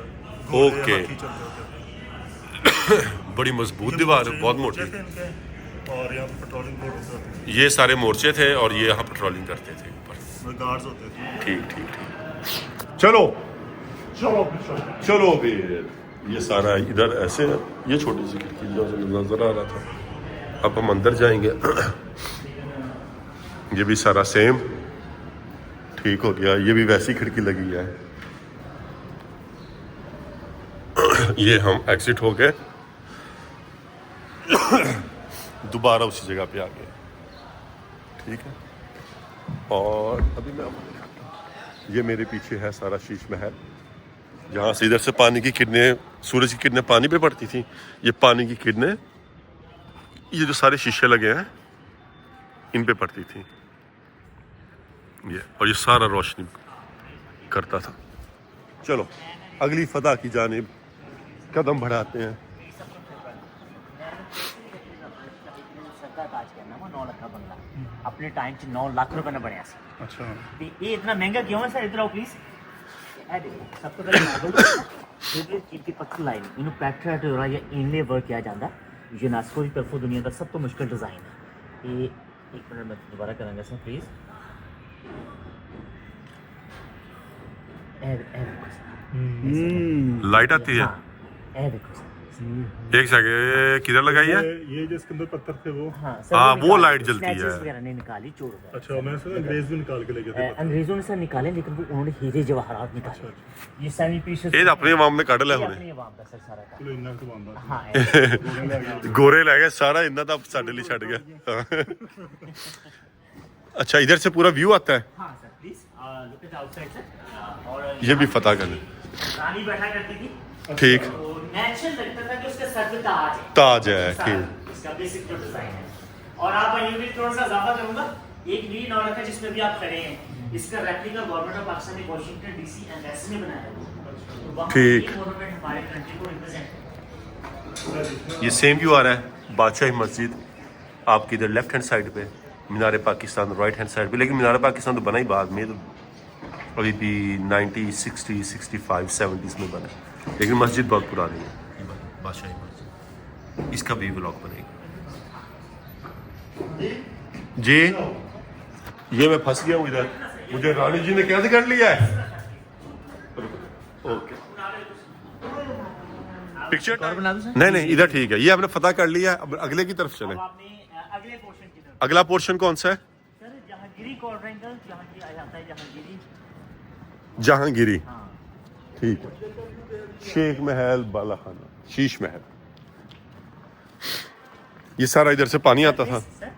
घोड़े, ओके। हाथी चलते होते थे। बड़ी मजबूत दीवार है, बहुत मोटी। मोर्चे थे इनके, और यहाँ पे पेट्रोलिंग घोड़ों पे होती थी। ये सारे मोर्चे थे और ये यहाँ पेट्रोलिंग करते थे ऊपर। गार्ड्स होते थे। ठीक ठीक ठीक। चलो चलो फिर। ये सारा इधर ऐसे, ये छोटी सी खिड़की जो नजर आ रहा था। अब हम अंदर जाएंगे। ये भी सारा सेम ठीक हो गया। ये भी वैसी खिड़की लगी है। ये हम एग्जिट हो गए, दोबारा उसी जगह पे आ गए। ठीक है, और अभी मैं आपको दिखाता हूँ। ये मेरे पीछे है सारा शीश महल, जहाँ से इधर से पानी की किरणें, सूरज की किरणें पानी पे पड़ती थी। ये पानी की किरणें, ये जो सारे शीशे लगे हैं इन पे पड़ती थी ये, और ये सारा रोशनी करता था। चलो अगली फदा की जानिब कदम बढ़ाते हैं। अपने टाइम च 9 लाख रुपए ने बनया सी। अच्छा, ते ये इतना महंगा क्यों है सर? इधर आओ प्लीज। ए देखो, सब तो पहले मार्बल ये चीज की पत्थर लाइन इनु पैट्रेट हो रहा है, इनले वर्क किया जाता है। यूनेस्को की तरफों दुनिया का सब तो मुश्किल डिजाइन है ये। एक मिनट में दोबारा करांगा सर प्लीज। ए देखो सर, लाइट आती है। ए देखो सर। एक सेकंड, किधर लगाई है? ये जिसके अंदर पत्थर थे वो। हाँ, हाँ, वो लाइट जलती है। स्नैचेस वगैरह नहीं निकाली, चोर हो गए। अच्छा, मैंने सुना अंग्रेज भी निकाल के ले गए थे पत्थर। अंग्रेजों ने सर निकाले, लेकिन वो उन्होंने हीरे जवाहरात निकाले। ये सेमी पीसेस ये अपने आवाम ने कट लिया हुणे। अपनी आवाम का सर सारा का। चलो इन्ना तो बांधा। हाँ, गोरे ले गए सारा, इन्ना तो साडे लिए छड़ गया। अच्छा, इधर से पूरा व्यू आता है। हाँ sir please look at outside sir. और ये भी फतह कर ले। रानी बैठा करती थी, ठीक, तो नेचुरल लगता था कि उसके सर पे ताज है। ताज है, सारा, ठीक। इसका बेसिक जो डिजाइन है। और आप ये भी थोड़ा सा इजाफा करूंगा, एक लीड और रखा जिसमें भी आप खड़े हैं, इसका रेप्लिका गवर्नमेंट ऑफ पाकिस्तान ने वॉशिंगटन डीसी एम्बेसी ने बनाया है। तो वहाँ ठीक। ये गवर्नमेंट हमारे कंट्री को रिप्रेजेंट। ये सेम व्यू आ रहा है। बादशाही मस्जिद आपकी इधर लेफ्ट हैंड साइड पे, मीनार पाकिस्तान राइट हैंड साइड पे। लेकिन मीनार पाकिस्तान तो बना ही बाद में, तो अभी भी 90, 60, 65, 70s में बना है। लेकिन मस्जिद बहुत पुरानी है, ये बादशाही मस्जिद। इसका भी व्लॉग बनेगा जी। ये मैं फंस गया हूँ इधर, मुझे रानी जी ने कैसे कर लिया है। ओके, पिक्चर नहीं नहीं, इधर ठीक है। ये आपने फतह कर लिया है, अब अगले की तरफ चले। अब आपने अगले पोर्शन की तरफ अगला पोर्शन कौन सा है? सर, जहांगीरी क्वाड्रेंगल, जहांगीर आ जाता है, जहांगीरी। जहांगीरी, हाँ, ठीक है। शेख महल, बाला खाना, शीश महल, ये सारा इधर से पानी आता था। सर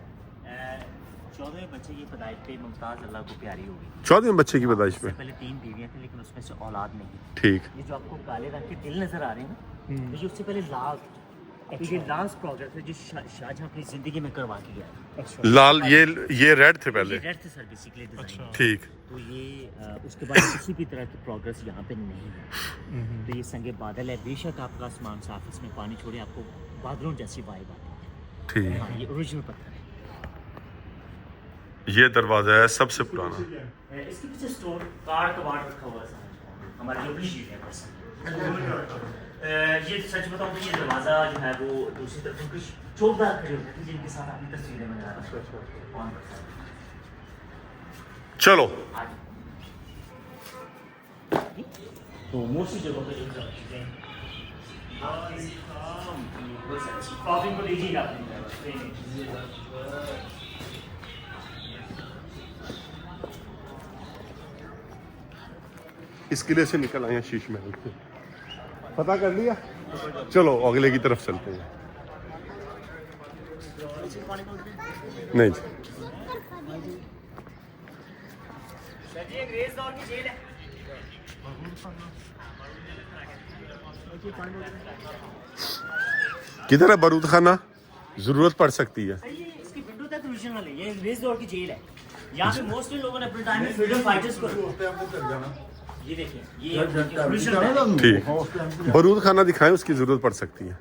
14वें बच्चे की पैदाइश पे मुमताज अल्लाह को प्यारी होगी। 14वें बच्चे की पैदाइश पे, पहले 3 बीवियां थी, लेकिन उसमें से औलाद नहीं। ठीक। ये जो आपको काले रंग के तिल नजर आ रहे हैं ना, ये उससे पहले लाल, ये लास्ट प्रोजेक्ट है जो शाहजहां अपनी जिंदगी में करवा के गया। लाल, ये रेड थे पहले, रेड थे सर बेसिकली डिजाइन। ठीक। तो ये उसके बाद किसी भी तरह की प्रोग्रेस यहाँ पे नहीं है। तो ये संगे बादल है, बेशक आपका आसमान साफ, इसमें पानी छोड़े आपको बादलों जैसी वाइब आती है। ठीक। हाँ, ये ओरिजिनल पत्थर ये दरवाजा है सबसे पुराना। है। इसके पीछे स्टोर कार कबाड़ रखा हुआ है हमारा जो भी चीज़ है बस। ये सच बताऊं तो ये दरवाज़ा जो है वो दूसरी तरफ उनके चौकदार खड़े होते थे, जिनके साथ अपनी तस्वीरें बना रहा है। चलो, तो मोस्टली जगहों पे जो चीज़ें कॉफी को लीजिएगा अपनी। इस किले से निकल आए हैं शीश महल से। पता कर लिया, चलो अगले की तरफ चलते हैं। नहीं जी, सर जी अंग्रेज दौर की जेल है। किधर है बारूद खाना? जरूरत पड़ सकती है। सर ये इसकी विंडो तक ओरिजिनल है, ये अंग्रेज दौर की जेल है। यहाँ पे मोस्टली लोगों ने अपने टाइम में फ्रीडम फाइटर्स को ये देखिए, ये original है। ठीक, बारूद खाना दिखाएं, उसकी जरूरत पड़ सकती है।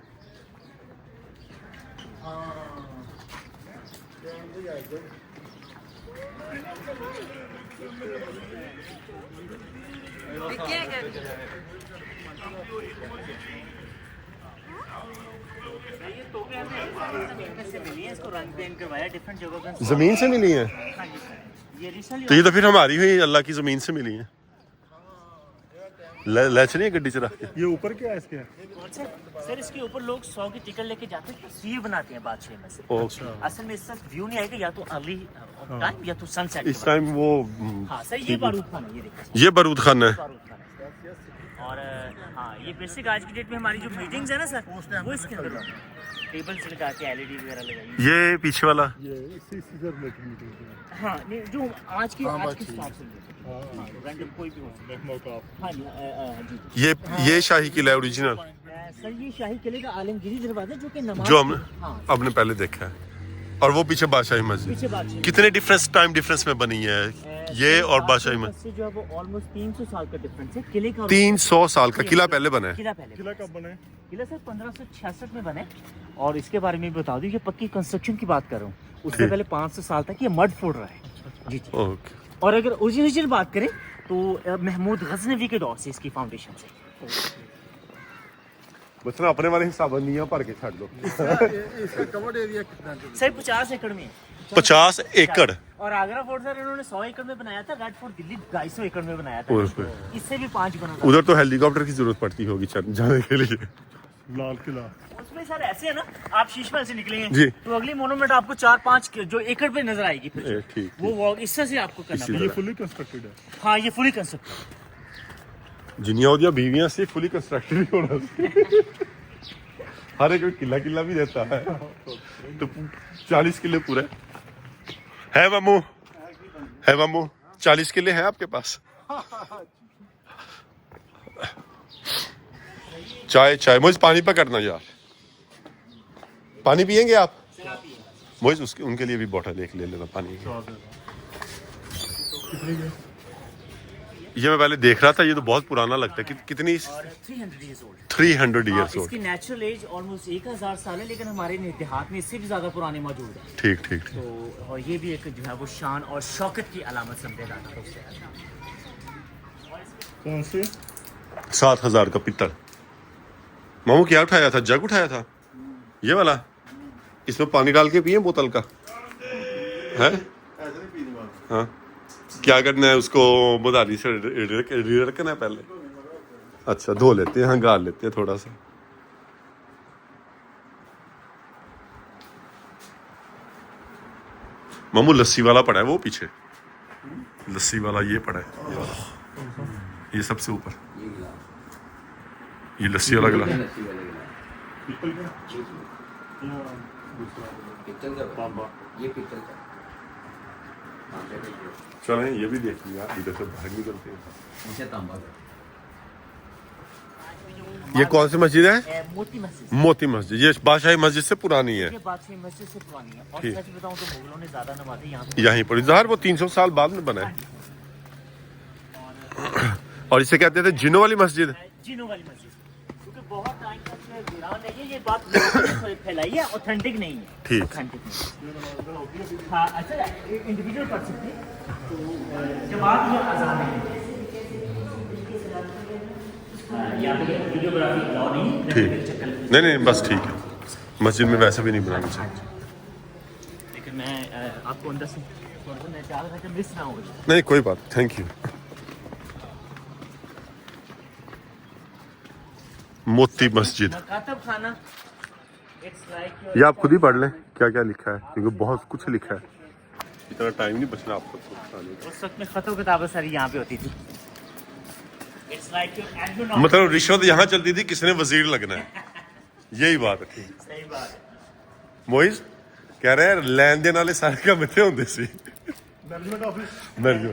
ये तोहफे हमें जमीन से मिली है, इसको रंग पेंट करवाया डिफरेंट जगहों पे। जमीन से मिली है? हाँ जी सर, ये रिसेंटली तो ये तो फिर हमारी हुई, अल्लाह की जमीन से मिली है। ले चलिए गड्डी से रख के। ये ऊपर क्या है इसके? सर इसके ऊपर लोग 100 की टिकट लेके जाते हैं, तस्वीर बनाते हैं बादशाह में से। अच्छा, असल में इस वक्त व्यू नहीं आएगा, या तो अर्ली टाइम या तो सनसेट। इस टाइम वो हाँ सर, ये बारूद खाना, ये देखिए ये बारूद खाना है। बारूद खाना। और हाँ, ये बेसिक आज की डेट में हमारी जो मीटिंग्स है ना सर, वो इसके अंदर होती हैं। टेबल्स लगा के एलईडी वगैरह लगाई। ये पीछे वाला हाँ नहीं, जो आज की स्टाफ से रैंडम कोई भी हो सकता है। हाँ जी ये शाही किला है ओरिजिनल, सर, ये शाही किले का आलमगीरी दरवाजा जो कि नमाज जो हमने हाँ आपने पहले देखा है। और वो पीछे बादशाही मस्जिद पीछे बादशाह कितने टाइम डिफरेंस में बनी है ये और बादशाही मस्जिद? से जो है वो ऑलमोस्ट 300 साल का डिफरेंस है। किले का 300 साल का किला पहले बना है। किला पहले किला कब बना है? किला सर 1566 में बने। और इसके बारे में भी बता दूं, ये पक्की कंस्ट्रक्शन की बात कर रहा हूँ, उससे पहले 500 साल तक ये मड फोड़ रहा है। जी जी। ओके, और अगर ओरिजिनल बात करें तो महमूद गजनवी के दौर से इसकी फाउंडेशन से। बस ना अपने वाले हिसाब नहीं भर के छाड़ दो। इसका कवर्ड एरिया कितना है? सर 50 एकड़ में है। 50 एकड़? और आगरा फोर्ट सर इन्होंने 100 एकड़ में बनाया था। रेड फोर्ट दिल्ली 250 एकड़ में बनाया था। ओए होए। इससे भी 5 बना था। उधर तो हेलीकॉप्टर की जरूरत पड़ती होगी जाने के लिए। लाल किला। उसमें सर ऐसे है ना, आप शीश महल से निकलेंगे जी। तो अगली मोनूमेंट आपको 4-5 जो एकड़ पे नजर आएगी फिर ठीक, वो वॉक इससे से आपको करना इसी पड़ेगा। ये फुली कंस्ट्रक्टेड है। हाँ, ये फुली कंस्ट्रक्टेड। जिनिया होदिया बीवियां से फुली कंस्ट्रक्टेड ही होना हर एक किला भी देता है तो 40 किले पूरे है मामू? है मामू 40 किले हैं आपके पास? चाय मुझे पानी पकड़ना यार। पानी पियेंगे आप? मुझे उसके उनके लिए भी बोतल एक ले लेना पानी की। ये मैं पहले देख रहा था, ये तो बहुत पुराना लगता है। कितनी? और 300 years old। 300 हाँ, ईयर्स इसकी नेचुरल एज ऑलमोस्ट 1000 साल है, लेकिन हमारे देहात में इससे भी ज्यादा पुराने मौजूद है। ठीक। तो और ये भी एक जो है वो शान और शौकत की अलामत समझे जाता है उससे। कौन से? 7000 का पित्तल। मामू क्या उठाया था? जग उठाया था ये वाला? इसमें पानी डाल के पिए बोतल का है? हाँ, क्या करना है उसको? बुधारी से रखना है पहले। अच्छा, धो लेते हैं, हाँ गाल लेते हैं थोड़ा सा। मामू लस्सी वाला पड़ा है वो पीछे, लस्सी वाला ये पड़ा है, ये वाला, ये सबसे ऊपर, ये लस्सी वाला गिलास। पित्तल का, ये पित्तल का। चलें ये भी देख लिया, इधर से बाहर निकलते हैं। अच्छा, तांबा का। ये कौन सी मस्जिद है? मोती मस्जिद। मोती मस्जिद। ये बादशाही मस्जिद से पुरानी है। ये बादशाही मस्जिद से पुरानी है। और ठीक। सच बताऊं तो मुगलों ने ज्यादा नमाज़ें यहाँ पे यहीं पर इधर वो 300 साल बाद में बना है। और इसे कहते थे जिनों वाली मस्जिद। जिनों वाली मस्जिद, क्योंकि बहुत टाइम तक वीरान रही है। ये बात लोगों ने फैलाई है, ऑथेंटिक नहीं है। ठीक। ऑथेंटिक नहीं। हाँ, अच्छा इंडिविजुअल पढ़ सकते हैं तो जमात में आजान नहीं। यहाँ पे वीडियोग्राफी अलाउ नहीं। ठीक, नहीं बस ठीक है। मस्जिद में वैसे भी नहीं बनानी चाहिए। लेकिन मैं आपको अंदर से थोड़ा सा मैं चाह रहा था कि मिस ना हो जाए। नहीं कोई बात, थैंक यू। मोती मस्जिद, मकातब खाना। It's like ये आप खुद ही पढ़ लें क्या क्या लिखा है, क्योंकि बहुत कुछ लिखा है। इतना टाइम नहीं बचना आपको खाने का। उस वक्त में खतों किताबें सारी यहाँ पे होती थी। It's like your admin मतलब रिश्वत यहाँ चलती थी, किसने वजीर लगना है, यही बात है। सही बात है। मोइज कह रहे हैं ਲੈਣ ਦੇਣ ਵਾਲੇ ਸਾਰੇ ਕੰਮ ਇੱਥੇ ਹੁੰਦੇ ਸੀ। मैनेजमेंट ऑफिस ਮਿਲ ਜੋ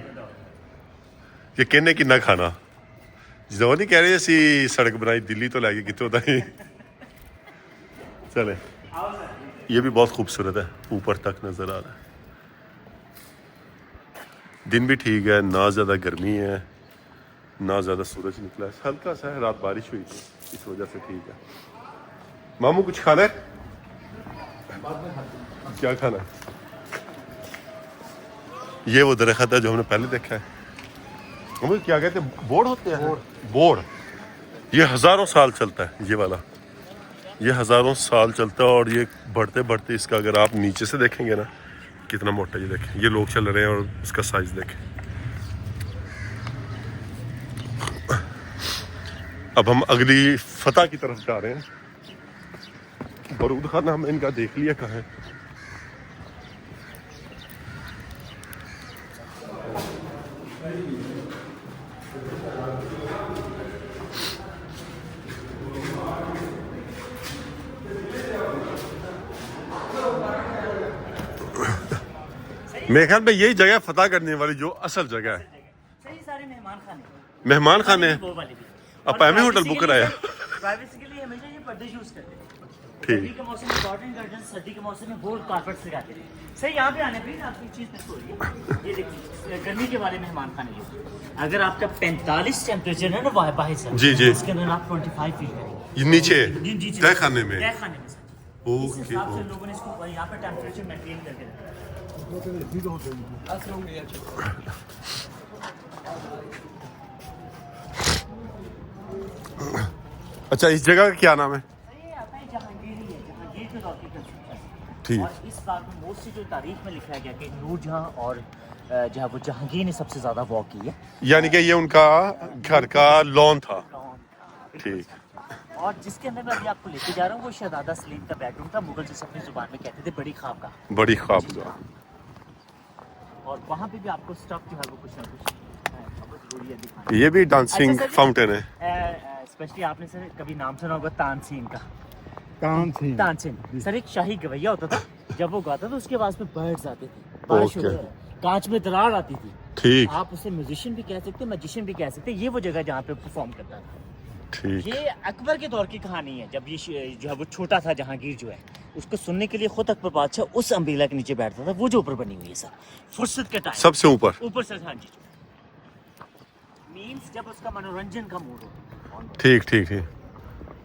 ਕਿ ਕਿਹਨੇ ਕਿੰਨਾ ਖਾਣਾ, ਜਦੋਂ नहीं कह रहे ਅਸੀਂ सड़क बनाई दिल्ली तो लैके कितों ताईं। चले, ये भी बहुत खूबसूरत है, ऊपर तक नजर आ रहा है। दिन भी ठीक है, ना ज़्यादा गर्मी है ना ज़्यादा सूरज निकला है, हल्का सा है, रात बारिश हुई थी इस वजह से ठीक है। मामू कुछ खाना है? क्या खाना है? ये वो दरख्त है जो हमने पहले देखा है, मामू क्या कहते हैं, बोर्ड होते हैं? बोर्ड। ये हज़ारों साल चलता है, ये वाला, ये हज़ारों साल चलता है। और ये बढ़ते बढ़ते इसका अगर आप नीचे से देखेंगे ना कितना मोटा, ये देखें, ये लोग चल रहे हैं और इसका साइज देखें। अब हम अगली फतह की तरफ जा रहे हैं। बारूद खाना हमने इनका देख लिया कहाँ है। मेरे ख्याल में यही जगह फतह करने वाली जो असल जगह है। सही सारे मेहमान खाने, मेहमान खाने हैं। वो वाले भी। अब एमी होटल बुक कराया। प्राइवेसी के लिए हमेशा ये पर्दे यूज करते हैं। ठीक। सर्दी के मौसम में कॉटन कर्टन, सर्दी के मौसम में बोर्ड कारपेट्स लगाते हैं। सही, यहाँ पे आने प्लीज, आपकी चीज मिस हो रही है। ये देखिए गर्मी के वाले मेहमान खाने जो, अगर आपका 45 टेम्परेचर है ना बाहर से, जी जी, इसके अंदर आप 25 फील करेंगे। ये नीचे जी तय खाने में। तय खाने में सर। इस ओके हिसाब से लोगों ने इसको यहाँ पे टेम्परेचर मेंटेन करके रखा है। अच्छा, इस जगह का क्या नाम है? ठीक। और इस बात में मोस्टली जो तारीख में लिखा गया कि नूरजहां और जहाँ वो जहांगीर ने सबसे ज्यादा वॉक की है, यानी कि ये उनका घर का लॉन था। ठीक। और जिसके अंदर मैं अभी आपको लेके जा रहा हूँ वो शहजादा सलीम का बेडरूम था। मुगल से अपनी जुबान में कहते थे बड़ी ख्वाबगाह। बड़ी ख्वाबगाह। और वहाँ पे भी आपको स्टफ जो है वो कुछ ना कुछ जरूरी है दिखाना। ये भी डांसिंग फाउंटेन है। स्पेशली आपने सर कभी नाम सुना होगा तानसेन का। तानसेन। तानसेन सर एक शाही गवैया होता था, जब वो गाता था उसके आवाज में बर्ड्स आते थे, बारिश होती थी, कांच में दरार आती थी। ठीक। आप उसे म्यूजिशियन भी कह सकते, मैजिशियन भी कह सकते। ये वो जगह जहाँ पे परफॉर्म करता था। ठीक। ये अकबर के दौर की कहानी है, जब ये जो है वो छोटा था जहांगीर जो है, उसको सुनने के लिए खुद अकबर बादशाह उस अम्ब्रेला के नीचे बैठता था, वो जो ऊपर बनी हुई है सर, फुर्सत के टाइम सबसे ऊपर से। हाँ जी, मीन्स जब उसका मनोरंजन का मूड हो। ठीक ठीक ठीक।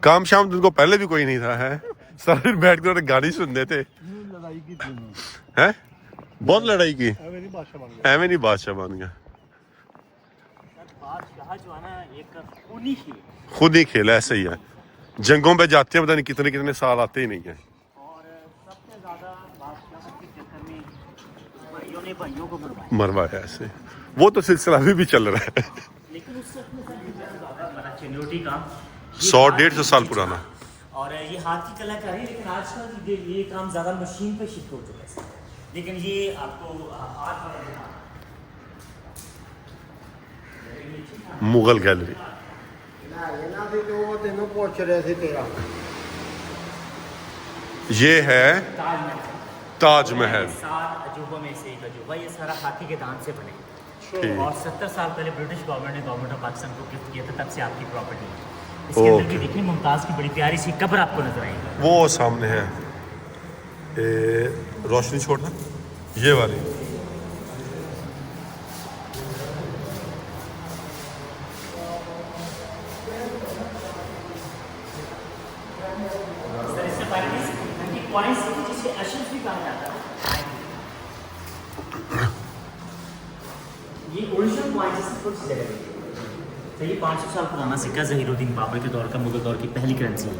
काम शाम उनको पहले भी कोई नहीं था है, सारे बैठ कर गाड़ी सुनते थे। लड़ाई की थी हैं, बहुत लड़ाई की, एवे नहीं बादशाह बन गया। एवे नहीं बादशाह बन गया। बादशाह जो है ना एक उन्हीं की, खुद ही खेला, ऐसे ही है। जंगों पे जाते हैं, पता नहीं कितने कितने साल आते ही नहीं है। और सबसे ज्यादा बादशाह के चक्कर में भाइयों ने भाइयों को मरवाया ऐसे, वो तो सिलसिला अभी भी चल रहा है। लेकिन उस वक्त में बड़ा चुनौती काम, 100-150 साल पुराना। और ये हाथ की कलाकारी, लेकिन आजकल ये काम ज्यादा मशीन पे शिफ्ट हो चुका है। लेकिन ये आपको हाथ मुगल गैलरी। ये है ताजमहल। 7 अजूबों में से एक अजूबा, ये सारा हाथी के दांत से बने। ठीक। और 70 साल पहले ब्रिटिश गवर्नमेंट ने गवर्नमेंट ऑफ पाकिस्तान को गिफ्ट किया था, तब से आपकी प्रॉपर्टी है। इसके अंदर भी देखिए मुमताज़ की बड़ी प्यारी सी कब्र आपको नजर आएगी। वो सामने है, रोशनी छोड़ना, ये वाली। सर इससे पहले पॉइंट्स जिसे अशरफ भी कहा जाता है, ये ओरिजिनल पॉइंट से कुछ जगह है। तो ये 500 साल पुराना सिक्का ज़हीरुद्दीन बाबर के दौर का, मुगल दौर की पहली करेंसी है।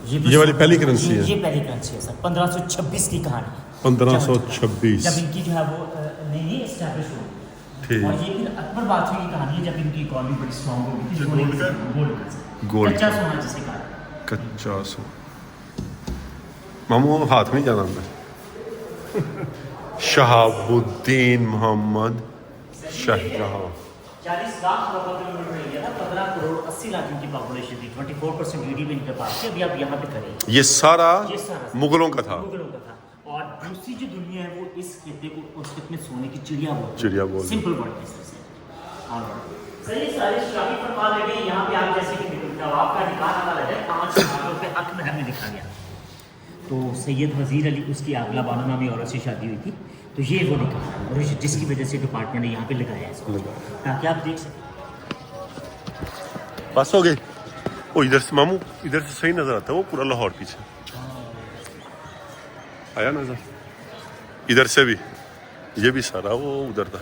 ये वाली पहली करेंसी है। ये पहली करेंसी है सर, 1526 की कहानी है। 1526। जब इनकी जो है वो नहीं एस्टैब्लिश हुई। ठीक। और ये फिर अकबर बादशाह की कहानी है, जब इनकी इकोनॉमी बड़ी स्ट्रॉन्ग हो गई थी। गोल्ड कच्चा सोना जिसे कहा, कच्चा सो। मामू हाथ नहीं जाना अंदर। शहाबुद्दीन मोहम्मद शाहजहां। 40 लाख किलोमीटर एरिया था, 15 करोड़ 80 लाख इनकी पॉपुलेशन थी, 24% जीडीपी इनके पास थी। अभी आप यहाँ पे करें, ये सारा ये सारा मुगलों का था। मुगलों का था। और दूसरी जो दुनिया है वो इस खित्ते को उस खित्ते में सोने की चिड़िया बोलती है। चिड़िया बोल। सिंपल वर्ड है इससे। और सर ये सारे शाही फरमान लगे यहाँ पे, आप जैसे कि नवाब का निकाह वाला है 5 सालों पे हक में हमें लिखा गया। तो सैयद वजीर अली, उसकी आगला बानो नामी औरत से शादी हुई थी, तो ये वो निकाह और जिसकी वजह से डिपार्टमेंट ने यहाँ पे लगाया है इसको, ताकि आप देख सकें। बस हो गए। वो इधर से मामू, इधर से सही नजर आता है, वो पूरा लाहौर पीछे आया नजर। इधर से भी ये भी सारा वो उधर था।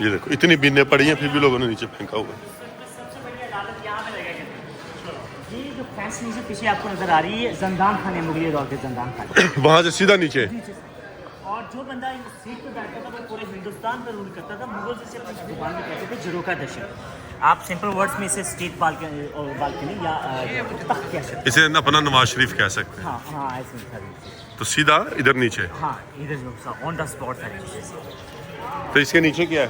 ये देखो इतनी बीनें पड़ी हैं, फिर भी लोगों ने नीचे फेंका हुआ है। सबसे बड़ी अदालत यहाँ पे लगेगी। ये जो फेंस नीचे पीछे आपको नजर आ रही है, जंदान खाने, मुगलिया दौर के जंदान खाने। वहां से सीधा नीचे। और जो बंदा इस सीट पे बैठता था वो पूरे हिंदुस्तान पर रूल करता था। मुगल जिसे अपनी जुबान में कहते थे जरोका दशक। आप सिंपल वर्ड्स में इसे स्ट्रीट बालकनी या तख्त कह सकते इसे अपना नवाज शरीफ कह सकते हैं। हैं। हाँ हाँ ऐसे ही था। तो सीधा इधर नीचे। हाँ इधर जो ऑन द स्पॉट था। तो इसके नीचे क्या है?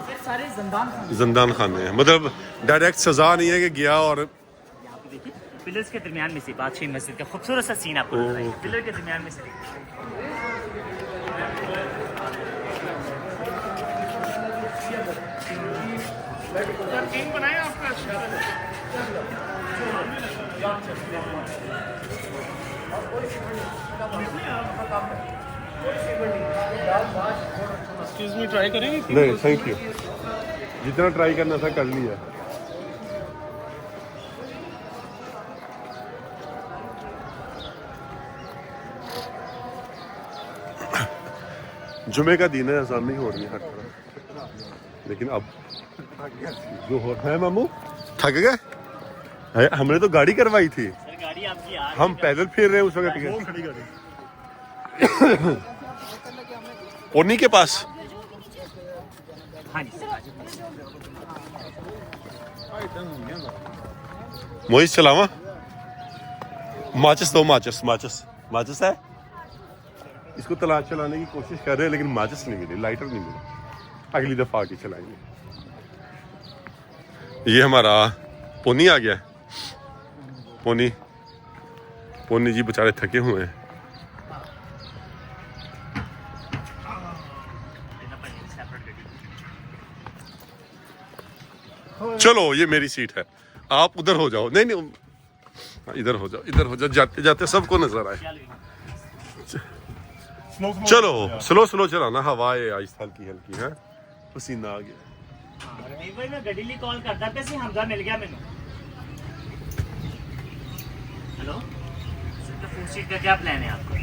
फिर सारे जंदान खाने। जिंदान खाने हैं, मतलब डायरेक्ट सजा नहीं है कि गया और यहाँ पे देखिए पिलर्स के दरमियान में से बादशाही मस्जिद का खूबसूरत सा सीन आपको दिखाई। पिलर के दरमियान में से एक्सक्यूज मी, ट्राई करेंगे? नहीं थैंक यू, जितना ट्राई करना था कर लिया। जुमे का दिन है, अजान नहीं हो रही है हर तरफ, लेकिन अब जो हो रहा है मामू थक गए। हमने तो गाड़ी करवाई थी, सर गाड़ी आपकी आ हम पैदल फिर रहे हैं उस वक्त। पोनी के पास हाँ जी सर। मोहित चलावा, माचिस दो, माचिस है। इसको तलाश चलाने की कोशिश कर रहे हैं, लेकिन माचिस नहीं मिली, लाइटर नहीं मिली। अगली दफा आके चलाएंगे। ये हमारा पोनी आ गया है। पोनी जी बेचारे थके हुए हैं। चलो ये मेरी सीट है, आप उधर हो जाओ। नहीं इधर हो जाओ, जाते जाते सबको नजर आए। चलो स्लो चलाना, हवाएं आहिस्ता हल्की है, पसीना आ गया। एक बार मैं गड्डी कॉल करता पे से हमजा मिल गया मैंने। हेलो सर, फूड स्ट्रीट का क्या प्लान है आपका?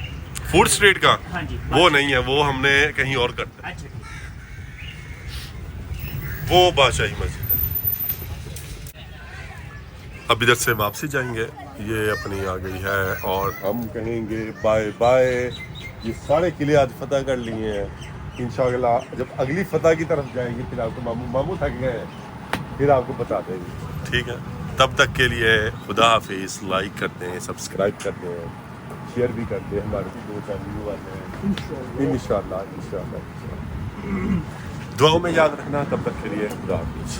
फूड स्ट्रीट का हाँ जी। वो नहीं है, वो हमने कहीं और करते हैं। अच्छा वो बादशाही मस्जिद है। अब इधर से वापसी जाएंगे, ये अपनी आ गई है और हम कहेंगे बाय बाय। ये सारे किले आज फतह कर लिए हैं। इंशाअल्लाह जब अगली फतह की तरफ जाएंगे फिर आपको मामू थक गए हैं, फिर आपको बता देंगे। ठीक है, तब तक के लिए खुदा हाफिज। लाइक करते हैं, सब्सक्राइब करते हैं, शेयर भी करते हैं। हमारे 2 चैनल वाले हैं। इंशाअल्लाह दुआओं में याद रखना। तब तक के लिए खुदा हाफिज।